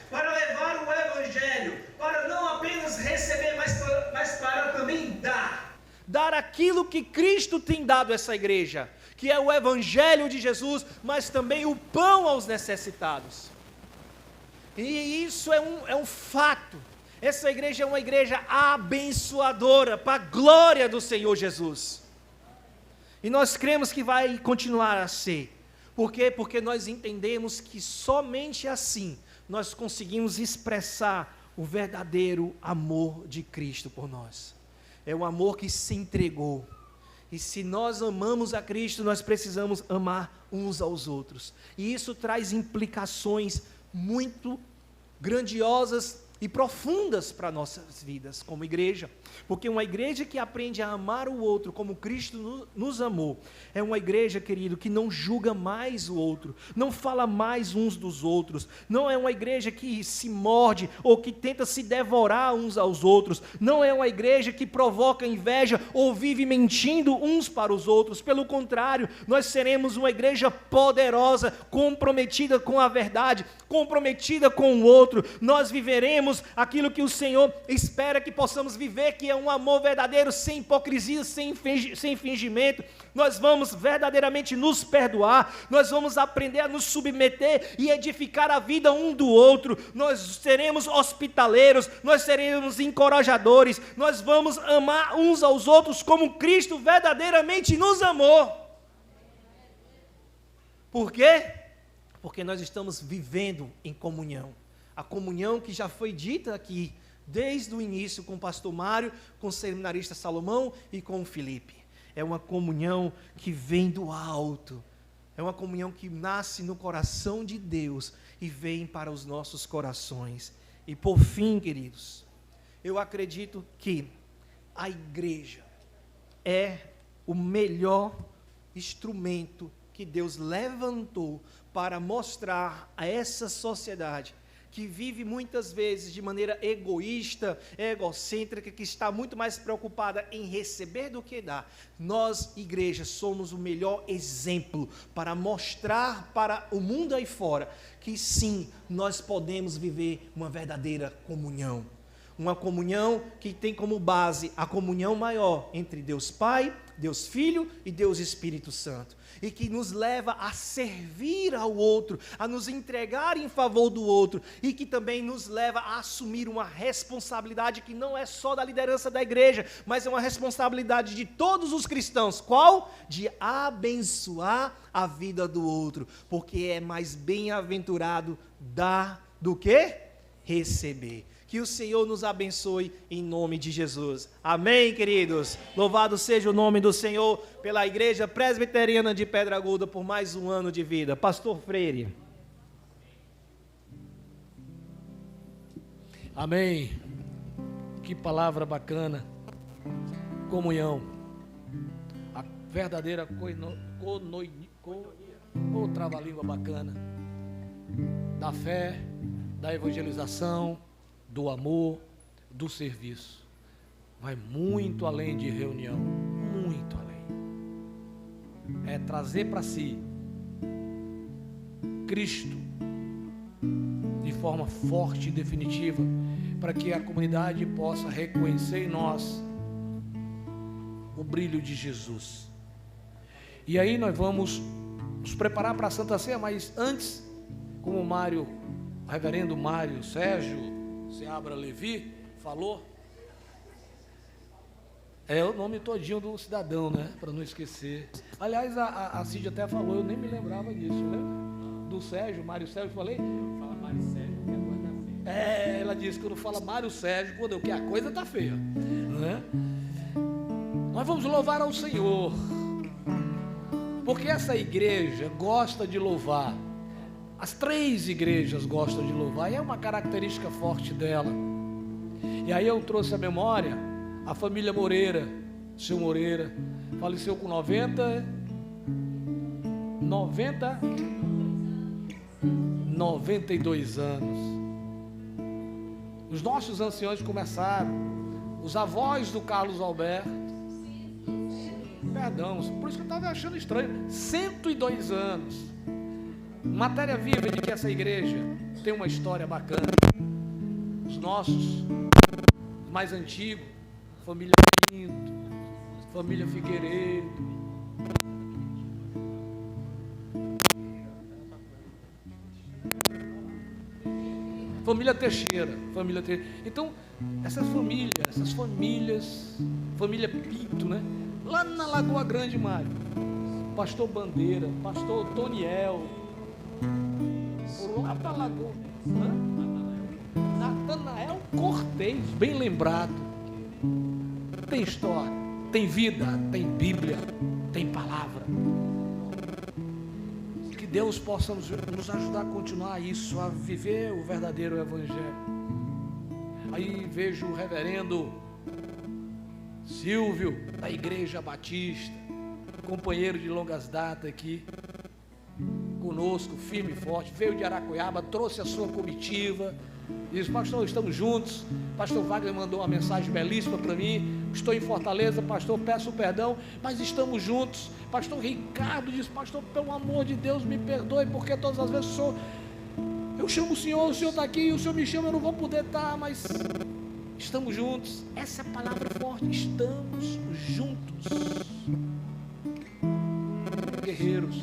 Para levar o Evangelho, para não apenas receber, mas para também dar. Dar aquilo que Cristo tem dado a essa igreja, que é o Evangelho de Jesus, mas também o pão aos necessitados. E isso é um fato. Essa igreja é uma igreja abençoadora, para a glória do Senhor Jesus. E nós cremos que vai continuar a ser. Por quê? Porque nós entendemos que somente assim nós conseguimos expressar o verdadeiro amor de Cristo por nós. É o amor que se entregou. E se nós amamos a Cristo, nós precisamos amar uns aos outros. E isso traz implicações muito grandiosas e profundas para nossas vidas como igreja, porque uma igreja que aprende a amar o outro como Cristo nos amou, é uma igreja, querido, que não julga mais o outro, não fala mais uns dos outros, não é uma igreja que se morde ou que tenta se devorar uns aos outros, não é uma igreja que provoca inveja ou vive mentindo uns para os outros. Pelo contrário, nós seremos uma igreja poderosa, comprometida com a verdade, comprometida com o outro. Nós viveremos aquilo que o Senhor espera que possamos viver, que é um amor verdadeiro, sem hipocrisia, sem fingimento. Nós vamos verdadeiramente nos perdoar, nós vamos aprender a nos submeter e edificar a vida um do outro. Nós seremos hospitaleiros, nós seremos encorajadores, nós vamos amar uns aos outros como Cristo verdadeiramente nos amou. Por quê? Porque nós estamos vivendo em comunhão. A comunhão que já foi dita aqui, desde o início, com o pastor Mário, com o seminarista Salomão e com o Felipe. É uma comunhão que vem do alto. É uma comunhão que nasce no coração de Deus e vem para os nossos corações. E por fim, queridos, eu acredito que a igreja é o melhor instrumento que Deus levantou para mostrar a essa sociedade que vive muitas vezes de maneira egoísta, egocêntrica, que está muito mais preocupada em receber do que dar. Nós, igreja, somos o melhor exemplo para mostrar para o mundo aí fora que sim, nós podemos viver uma verdadeira comunhão. Uma comunhão que tem como base a comunhão maior entre Deus Pai, Deus Filho e Deus Espírito Santo. E que nos leva a servir ao outro, a nos entregar em favor do outro, e que também nos leva a assumir uma responsabilidade que não é só da liderança da igreja, mas é uma responsabilidade de todos os cristãos. Qual? De abençoar a vida do outro, porque é mais bem-aventurado dar do que receber. Que o Senhor nos abençoe em nome de Jesus. Amém, queridos? Louvado seja o nome do Senhor pela Igreja Presbiteriana de Pedra Aguda por mais um ano de vida. Pastor Freire. Amém. Que palavra bacana. Comunhão. A verdadeira trava-língua bacana. Da fé, da evangelização, do amor, do serviço. Vai muito além de reunião. Muito além. É trazer para si Cristo de forma forte e definitiva, para que a comunidade possa reconhecer em nós o brilho de Jesus. E aí nós vamos nos preparar para a Santa Ceia, mas antes, como o reverendo Mário Sérgio Seabra Levi falou, é o nome todinho do cidadão, né? Para não esquecer. Aliás, a Cid até falou, eu nem me lembrava disso, né? Do Sérgio, Mário Sérgio, falei? Fala Mário Sérgio, que a coisa tá feia. Ela disse que quando fala Mário Sérgio, quando que a coisa tá feia, né? Nós vamos louvar ao Senhor, porque essa igreja gosta de louvar. As 3 igrejas gostam de louvar, e é uma característica forte dela. E aí eu trouxe à memória a família Moreira, seu Moreira, faleceu com 92 anos. Os nossos anciões começaram, os avós do Carlos Alberto, perdão, por isso que eu estava achando estranho, 102 anos, matéria viva de que essa igreja tem uma história bacana. Os nossos, os mais antigos, família Pinto, família Figueiredo, família Teixeira. Então, essas famílias, família Pinto, né? Lá na Lagoa Grande, Mário, pastor Bandeira, pastor Toniel, lá da Lagoa, Natanael Cortez, bem lembrado. Tem história, tem vida, tem Bíblia, tem palavra. Que Deus possa nos ajudar a continuar isso, a viver o verdadeiro evangelho. Aí vejo o reverendo Silvio, da Igreja Batista, companheiro de longas datas aqui, conosco, firme e forte, veio de Aracuiaba, trouxe a sua comitiva, disse: pastor, estamos juntos. Pastor Wagner mandou uma mensagem belíssima para mim: estou em Fortaleza, pastor, peço perdão, mas estamos juntos. Pastor Ricardo disse: pastor, pelo amor de Deus, me perdoe, porque todas as vezes eu chamo o senhor está aqui, o senhor me chama, eu não vou poder estar, mas estamos juntos. Essa é a palavra forte, estamos juntos. Guerreiros.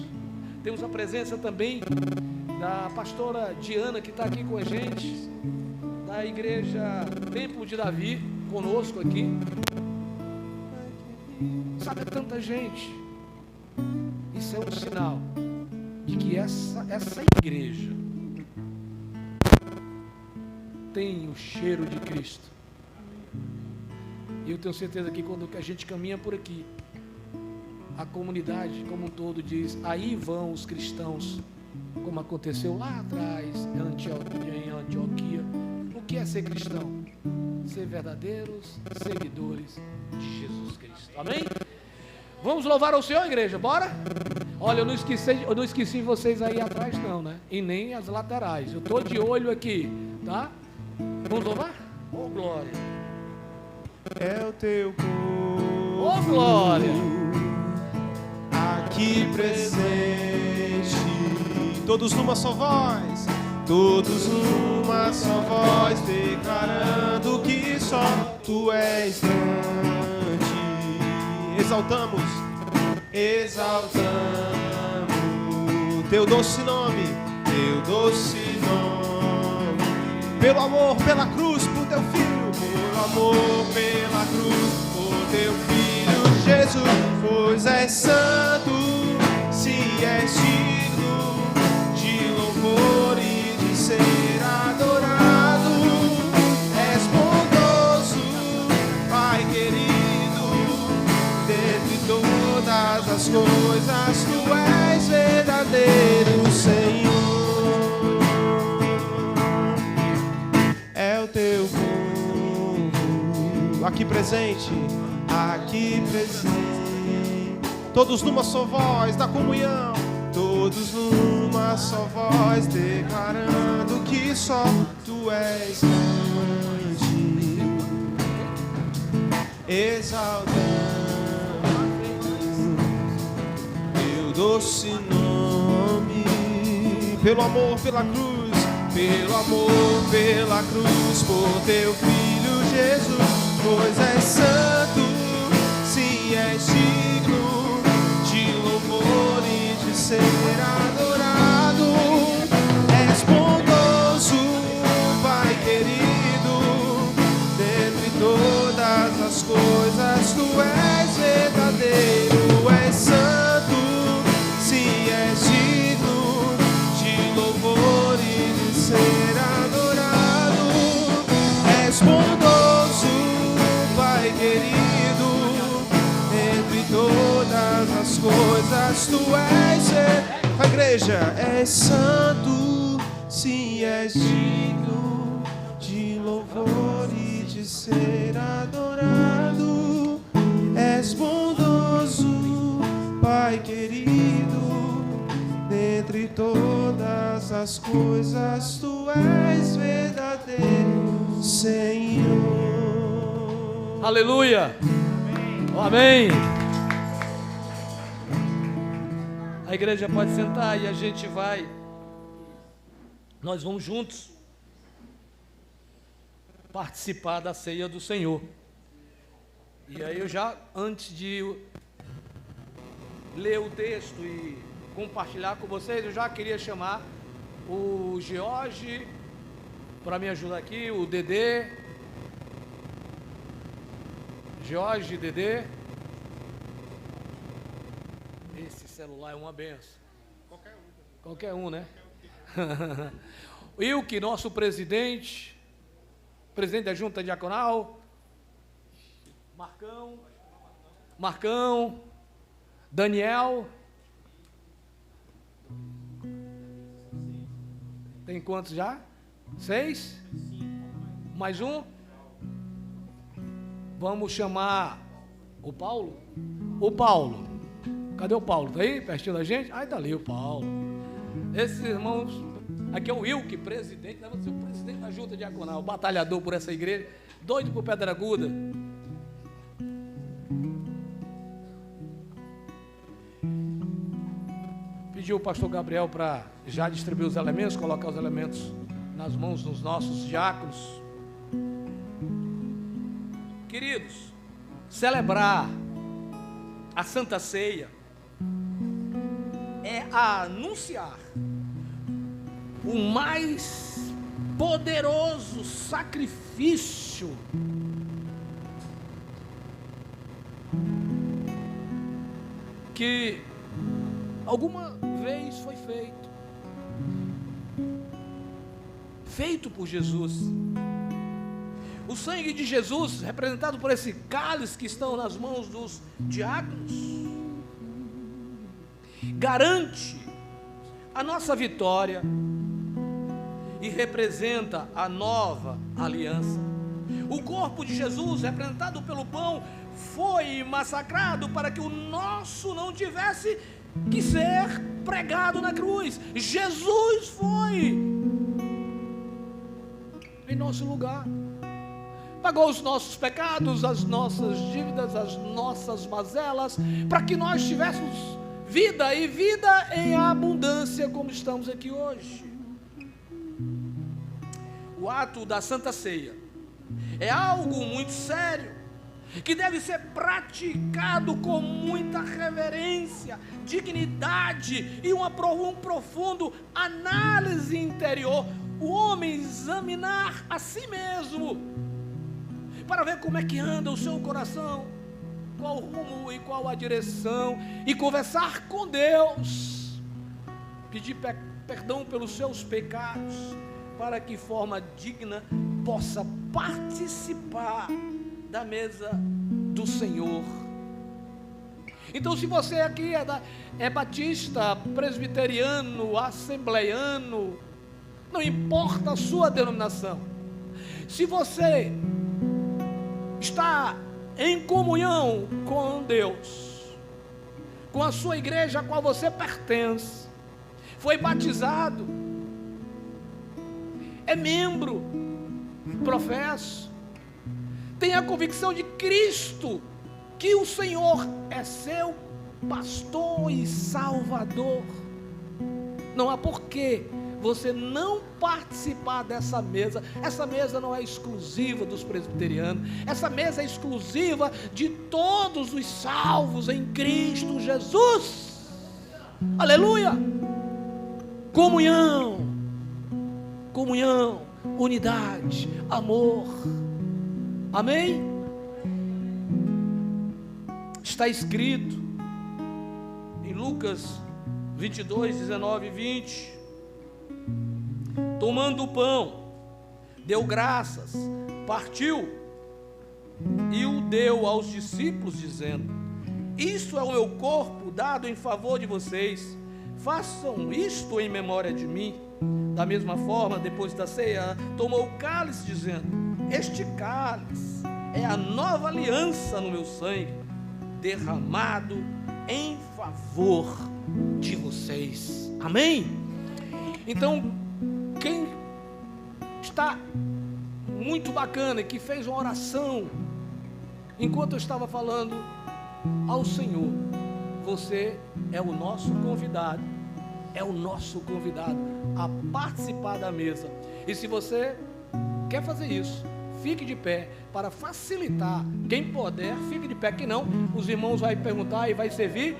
Temos a presença também da pastora Diana, que está aqui com a gente, da igreja Templo de Davi, conosco aqui. Sabe, tanta gente. Isso é um sinal de que essa igreja tem o cheiro de Cristo. E eu tenho certeza que quando a gente caminha por aqui, a comunidade como um todo diz: aí vão os cristãos, como aconteceu lá atrás em Antioquia. O que é ser cristão? Ser verdadeiros seguidores de Jesus Cristo. Amém? Vamos louvar ao Senhor, igreja, bora? Olha, eu não esqueci vocês aí atrás não, né? E nem as laterais. Eu estou de olho aqui, tá? Vamos louvar? Oh, glória! É o teu povo. Oh, glória! Aqui presente, todos numa só voz, todos numa só voz, declarando que só tu és grande. Exaltamos teu doce nome, pelo amor, pela cruz, por teu filho, pelo amor, pela cruz, por teu filho Jesus, pois és santo, se és digno de louvor e de ser adorado, és bondoso, Pai querido, dentre todas as coisas, tu és verdadeiro Senhor. É o teu aqui presente, todos numa só voz, na comunhão, todos numa só voz, declarando que só Tu és grande, exaltando Teu doce nome, pelo amor, pela cruz, por Teu Filho Jesus, pois és santo, sim, és digno de louvor e de ser adorado. És bondoso, Pai querido, dentre todas as coisas Tu és verdadeiro, és santo, sim, és digno de louvor e de ser adorado. És bondoso, Pai querido, entre todas as coisas Tu és, a igreja, és santo, sim, és digno de louvor e de ser adorado. És bondoso, Pai querido, dentre todas as coisas Tu és verdadeiro, Senhor. Aleluia. Amém. A igreja pode sentar e a gente vai. Nós vamos juntos participar da ceia do Senhor. E aí eu já, antes de ler o texto e compartilhar com vocês, eu já queria chamar o George para me ajudar aqui, o Dedê. Jorge, Dedê. Esse celular é uma benção. Qualquer um, né? Wilke, nosso presidente da Junta Diaconal. Marcão. Daniel. Tem quantos já? 6? Mais um? Vamos chamar o Paulo? O Paulo. Cadê o Paulo? Está aí, pertinho da gente? Ah, está ali o Paulo. Esses irmãos, aqui é o Wilke, presidente, deve ser o presidente da Junta Diaconal, batalhador por essa igreja, doido por Pedra Aguda. Pediu o pastor Gabriel para já distribuir os elementos, colocar os elementos nas mãos dos nossos diáconos. Queridos, celebrar a Santa Ceia é anunciar o mais poderoso sacrifício que alguma vez foi feito por Jesus. O sangue de Jesus, representado por esse cálice que estão nas mãos dos diáconos, garante a nossa vitória e representa a nova aliança. O corpo de Jesus, representado pelo pão, foi massacrado para que o nosso não tivesse que ser pregado na cruz. Jesus foi em nosso lugar, pagou os nossos pecados, as nossas dívidas, as nossas mazelas, para que nós tivéssemos vida e vida em abundância, como estamos aqui hoje. O ato da Santa Ceia é algo muito sério, que deve ser praticado com muita reverência, dignidade e um profundo análise interior. O homem examinar a si mesmo, para ver como é que anda o seu coração, qual o rumo e qual a direção, e conversar com Deus, pedir perdão pelos seus pecados, para que de forma digna possa participar da mesa do Senhor. Então, se você aqui é batista, presbiteriano, assembleiano, não importa a sua denominação, se você está em comunhão com Deus, com a sua igreja a qual você pertence, foi batizado, é membro, professo, tem a convicção de Cristo, que o Senhor é seu pastor e salvador, não há porquê você não participar dessa mesa. Essa mesa não é exclusiva dos presbiterianos, essa mesa é exclusiva de todos os salvos em Cristo Jesus. Aleluia! Comunhão, unidade, amor. Amém? Está escrito em Lucas 22, 19 e 20: tomando o pão, deu graças, partiu e o deu aos discípulos, dizendo: isto é o meu corpo dado em favor de vocês, façam isto em memória de mim. Da mesma forma, depois da ceia, tomou o cálice, dizendo: este cálice é a nova aliança no meu sangue, derramado em favor de vocês. Amém? Então, quem está muito bacana e que fez uma oração enquanto eu estava falando ao Senhor, você é o nosso convidado, a participar da mesa. E se você quer fazer isso, fique de pé para facilitar. Quem puder, fique de pé, que não, os irmãos vão perguntar e vai servir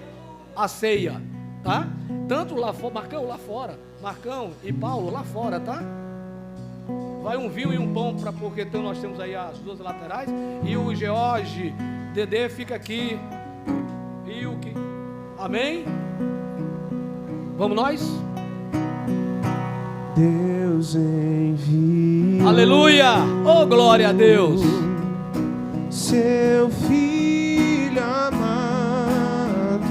a ceia, tá? Tanto lá fora, Marcão lá fora, Marcão e Paulo lá fora, tá? Vai um vinho e um pão, porque então nós temos aí as duas laterais, e o George, Dedê fica aqui, e o que? Amém? Vamos nós? Deus enviou, aleluia, oh glória a Deus, seu filho amado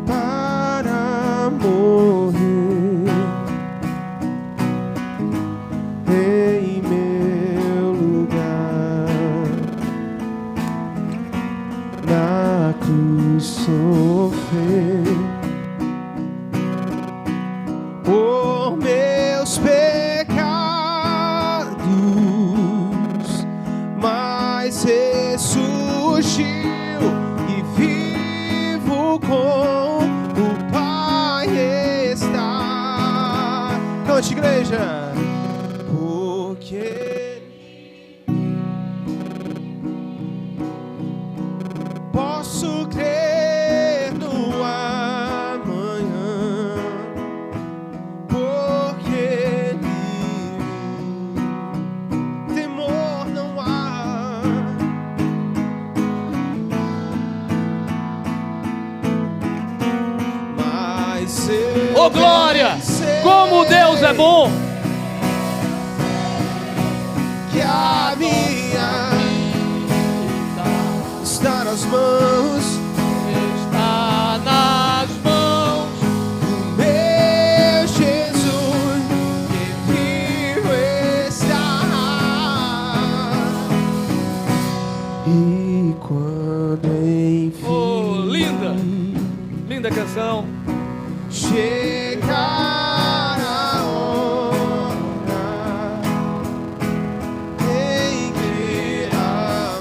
para morrer em meu lugar, na cruz sofrer por meus pecados, mas ressurgiu e vivo com o Pai está. Cante, igreja. Porque posso crer no amanhã, porque Ele temor não há. Mas eu oh glória, como Deus é bom. Que a minha está nas mãos, do meu Jesus, que vivo está. E quando enfim, oh, linda canção, chegar a hora em que a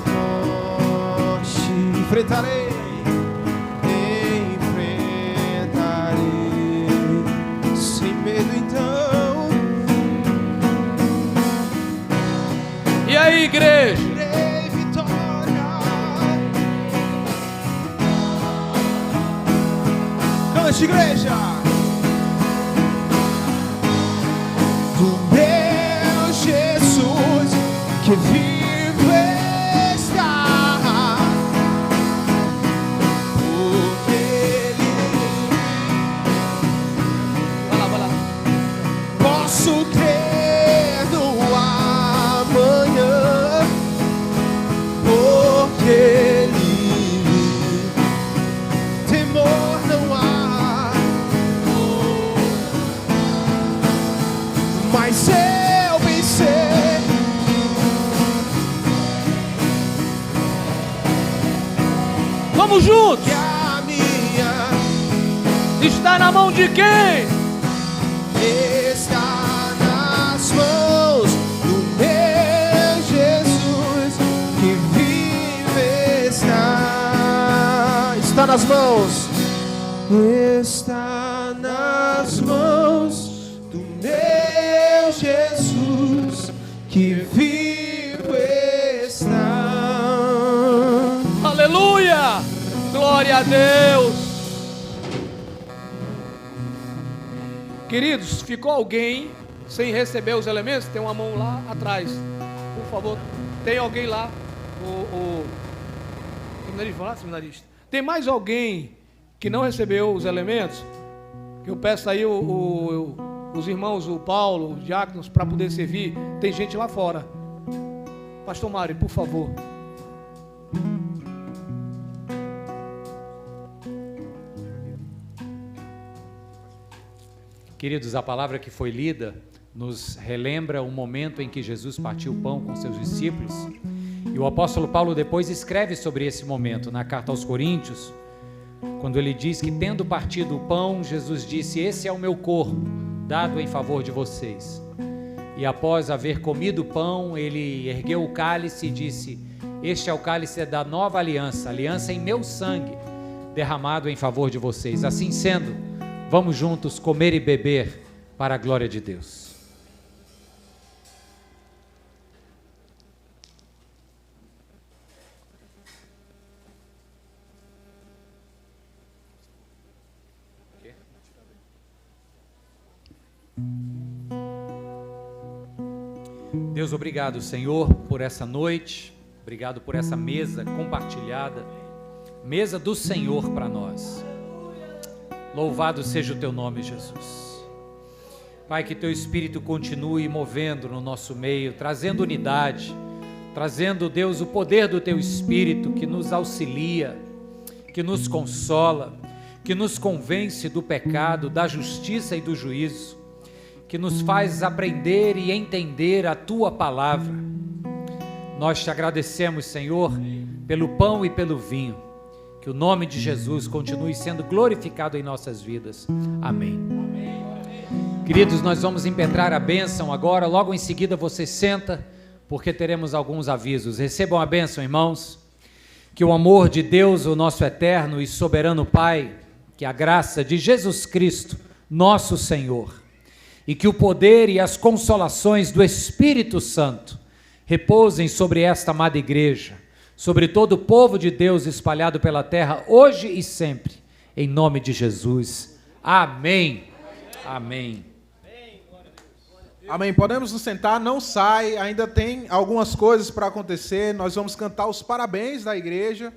morte enfrentarei, sem medo então. E aí, igreja? Terei vitória. Cante, igreja. Do meu Jesus que vivo está, porque Ele vai lá. Posso crer no amanhã, porque Ele temor não há. Mas eu vencer Vamos juntos. Que a minha está na mão de quem? Está nas mãos do meu Jesus que vive está nas mãos. Está nas mãos do meu Jesus que vivo está. Aleluia! Glória a Deus! Queridos, ficou alguém sem receber os elementos? Tem uma mão lá atrás. Por favor, tem alguém lá? O seminarista. Tem mais alguém que não recebeu os elementos? Que eu peço aí os irmãos, o Paulo, os diáconos, para poder servir. Tem gente lá fora. Pastor Mário, por favor. Queridos, a palavra que foi lida nos relembra o momento em que Jesus partiu o pão com seus discípulos. E o apóstolo Paulo depois escreve sobre esse momento na carta aos Coríntios, quando ele diz que, tendo partido o pão, Jesus disse: esse é o meu corpo, dado em favor de vocês. E após haver comido o pão, ele ergueu o cálice e disse: este é o cálice da nova aliança, aliança em meu sangue, derramado em favor de vocês. Assim sendo, vamos juntos comer e beber para a glória de Deus. Deus, obrigado, Senhor, por essa noite, obrigado por essa mesa compartilhada, mesa do Senhor para nós. Louvado seja o teu nome, Jesus. Pai, que teu Espírito continue movendo no nosso meio, trazendo unidade, trazendo, Deus, o poder do teu Espírito que nos auxilia, que nos consola, que nos convence do pecado, da justiça e do juízo, que nos faz aprender e entender a tua palavra. Nós te agradecemos, Senhor, pelo pão e pelo vinho. Que o nome de Jesus continue sendo glorificado em nossas vidas. Amém. Queridos, nós vamos impetrar a bênção agora. Logo em seguida você senta, porque teremos alguns avisos. Recebam a bênção, irmãos. Que o amor de Deus, o nosso eterno e soberano Pai, que a graça de Jesus Cristo, nosso Senhor, e que o poder e as consolações do Espírito Santo repousem sobre esta amada igreja, sobre todo o povo de Deus espalhado pela terra, hoje e sempre, em nome de Jesus. Amém. Amém. Amém. Podemos nos sentar, não sai, ainda tem algumas coisas para acontecer. Nós vamos cantar os parabéns da igreja.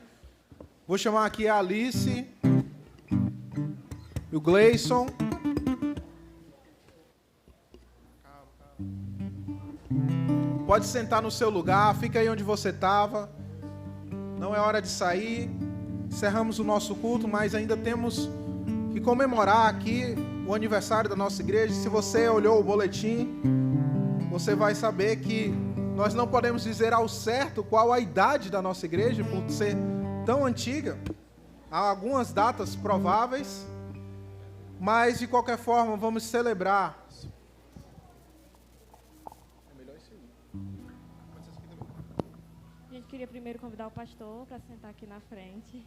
Vou chamar aqui a Alice e o Gleison. Pode sentar no seu lugar, fica aí onde você estava. Não é hora de sair. Encerramos o nosso culto, mas ainda temos que comemorar aqui o aniversário da nossa igreja. Se você olhou o boletim, você vai saber que nós não podemos dizer ao certo qual a idade da nossa igreja, por ser tão antiga. Há algumas datas prováveis, mas de qualquer forma vamos celebrar. A gente queria primeiro convidar o pastor para sentar aqui na frente.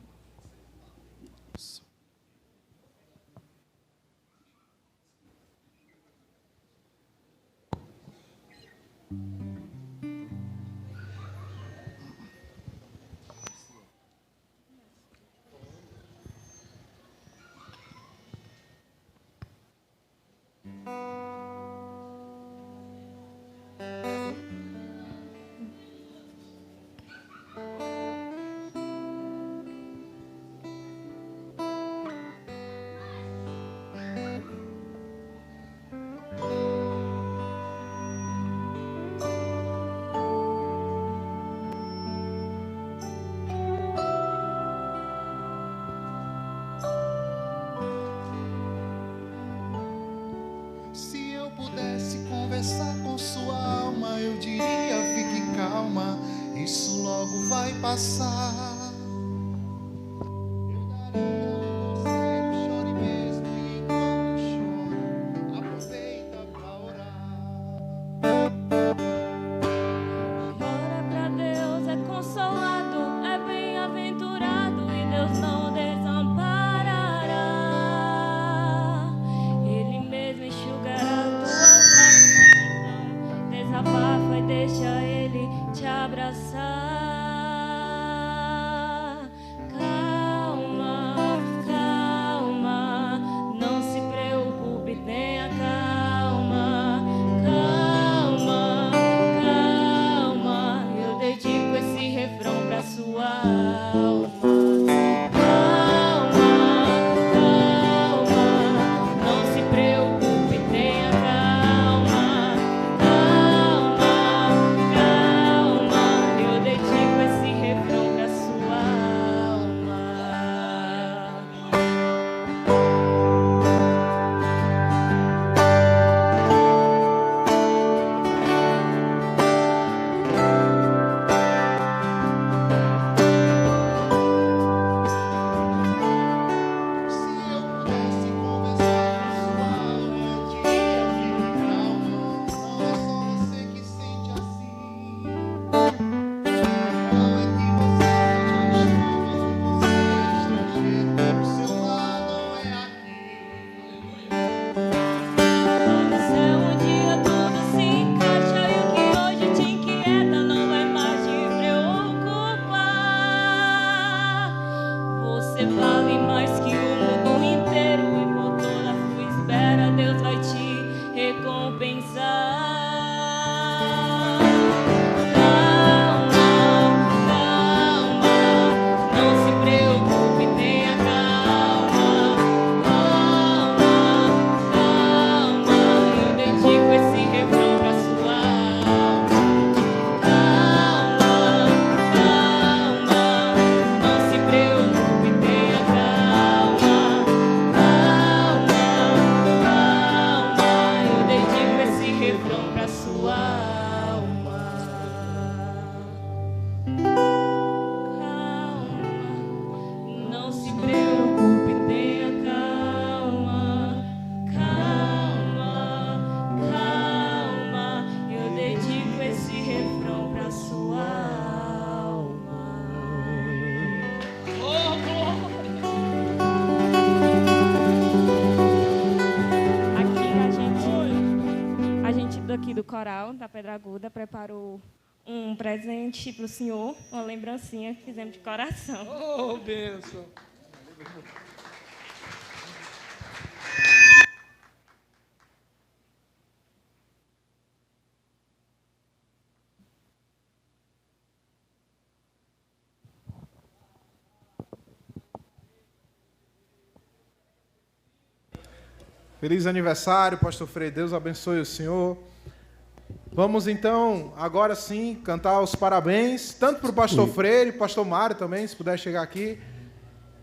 Isso logo vai passar. abraçar. Calma, calma, não se preocupe, tenha calma. Calma, calma, eu dedico esse refrão pra sua alma. Aqui do coral da Pedra Aguda preparou um presente para o senhor, uma lembrancinha que fizemos de coração. Oh, bênção! Feliz aniversário, pastor Frei. Deus abençoe o senhor. Vamos então, agora sim, cantar os parabéns, tanto para o pastor Freire, pastor Mário também, se puder chegar aqui,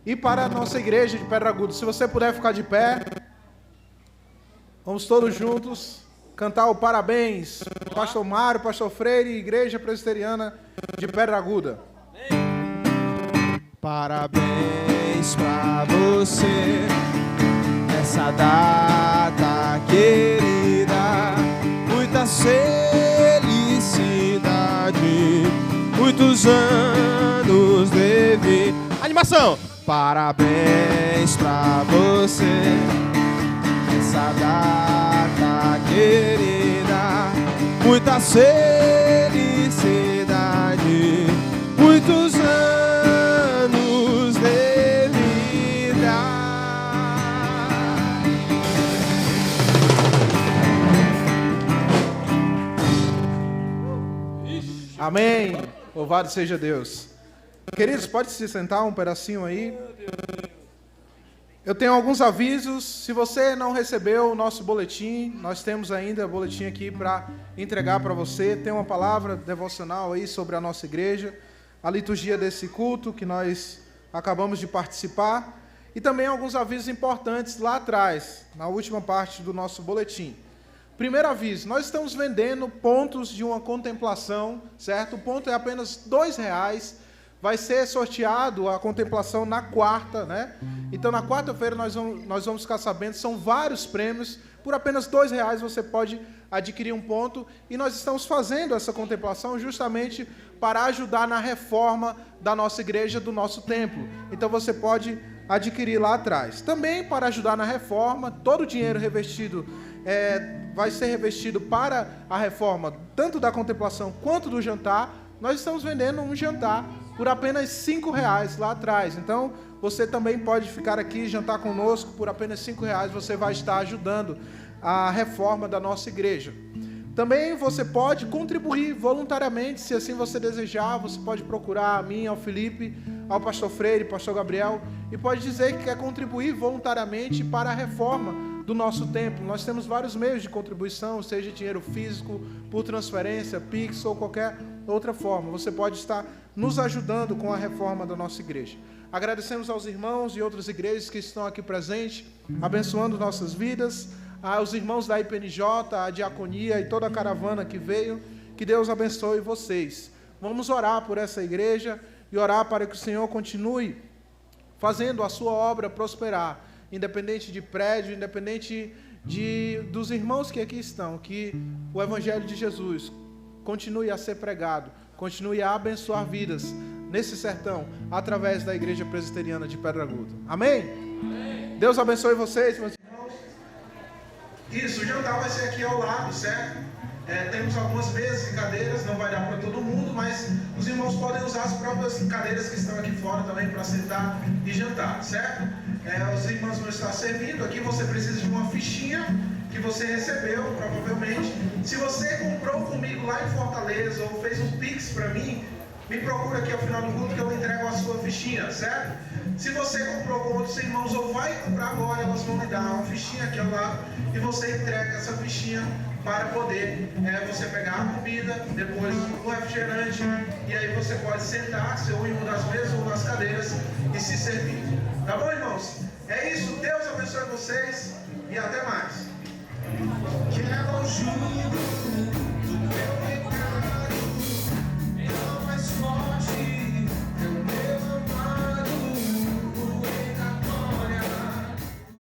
e para a nossa igreja de Pedra Aguda. Se você puder ficar de pé, vamos todos juntos cantar o parabéns, pastor Mário, pastor Freire, Igreja Presbiteriana de Pedra Aguda. Parabéns pra você, nessa data querida, muita felicidade, muitos anos de vida. Animação! Parabéns pra você, nessa data querida, muita felicidade, muitos anos de vida. Amém. Louvado seja Deus. Queridos, pode se sentar um pedacinho aí. Eu tenho alguns avisos. Se você não recebeu o nosso boletim, nós temos ainda boletim aqui para entregar para você. Tem uma palavra devocional aí sobre a nossa igreja, a liturgia desse culto que nós acabamos de participar, e também alguns avisos importantes lá atrás, na última parte do nosso boletim. Primeiro aviso, nós estamos vendendo pontos de uma contemplação, certo? O ponto é apenas R$2. Vai ser sorteado a contemplação na quarta, né? Então, na quarta-feira, nós vamos ficar sabendo, são vários prêmios. Por apenas R$2 você pode adquirir um ponto. E nós estamos fazendo essa contemplação justamente para ajudar na reforma da nossa igreja, do nosso templo. Então, você pode adquirir lá atrás. Também, para ajudar na reforma, todo o dinheiro revestido vai ser revestido para a reforma, tanto da contemplação quanto do jantar, nós estamos vendendo um jantar por apenas R$5 lá atrás. Então, você também pode ficar aqui e jantar conosco por apenas R$5. Você vai estar ajudando a reforma da nossa igreja. Também você pode contribuir voluntariamente, se assim você desejar. Você pode procurar a mim, ao Felipe, ao pastor Freire, pastor Gabriel, e pode dizer que quer contribuir voluntariamente para a reforma do nosso templo. Nós temos vários meios de contribuição, seja dinheiro físico, por transferência, Pix ou qualquer outra forma. Você pode estar nos ajudando com a reforma da nossa igreja. Agradecemos aos irmãos e outras igrejas que estão aqui presentes, abençoando nossas vidas, aos irmãos da IPNJ, a diaconia e toda a caravana que veio. Que Deus abençoe vocês. Vamos orar por essa igreja e orar para que o Senhor continue fazendo a sua obra prosperar, independente de prédio, independente dos irmãos que aqui estão, que o Evangelho de Jesus continue a ser pregado, continue a abençoar vidas nesse sertão, através da Igreja Presbiteriana de Pedra Aguda. Amém? Amém. Deus abençoe vocês, meus irmãos. Isso, o jantar vai ser aqui ao lado, certo? Temos algumas mesas e cadeiras, não vai dar para todo mundo, mas os irmãos podem usar as próprias cadeiras que estão aqui fora também para sentar e jantar, certo? Os irmãos vão estar servindo. Aqui você precisa de uma fichinha que você recebeu, provavelmente. Se você comprou comigo lá em Fortaleza ou fez um Pix para mim, me procura aqui ao final do culto que eu entrego a sua fichinha, certo? Se você comprou com outros irmãos ou vai comprar agora, elas vão lhe dar uma fichinha aqui ao lado e você entrega essa fichinha para poder você pegar a comida, depois o refrigerante, e aí você pode sentar-se ou em uma das mesas ou nas cadeiras e se servir. Tá bom, irmãos? É isso, Deus abençoe vocês e até mais. Quero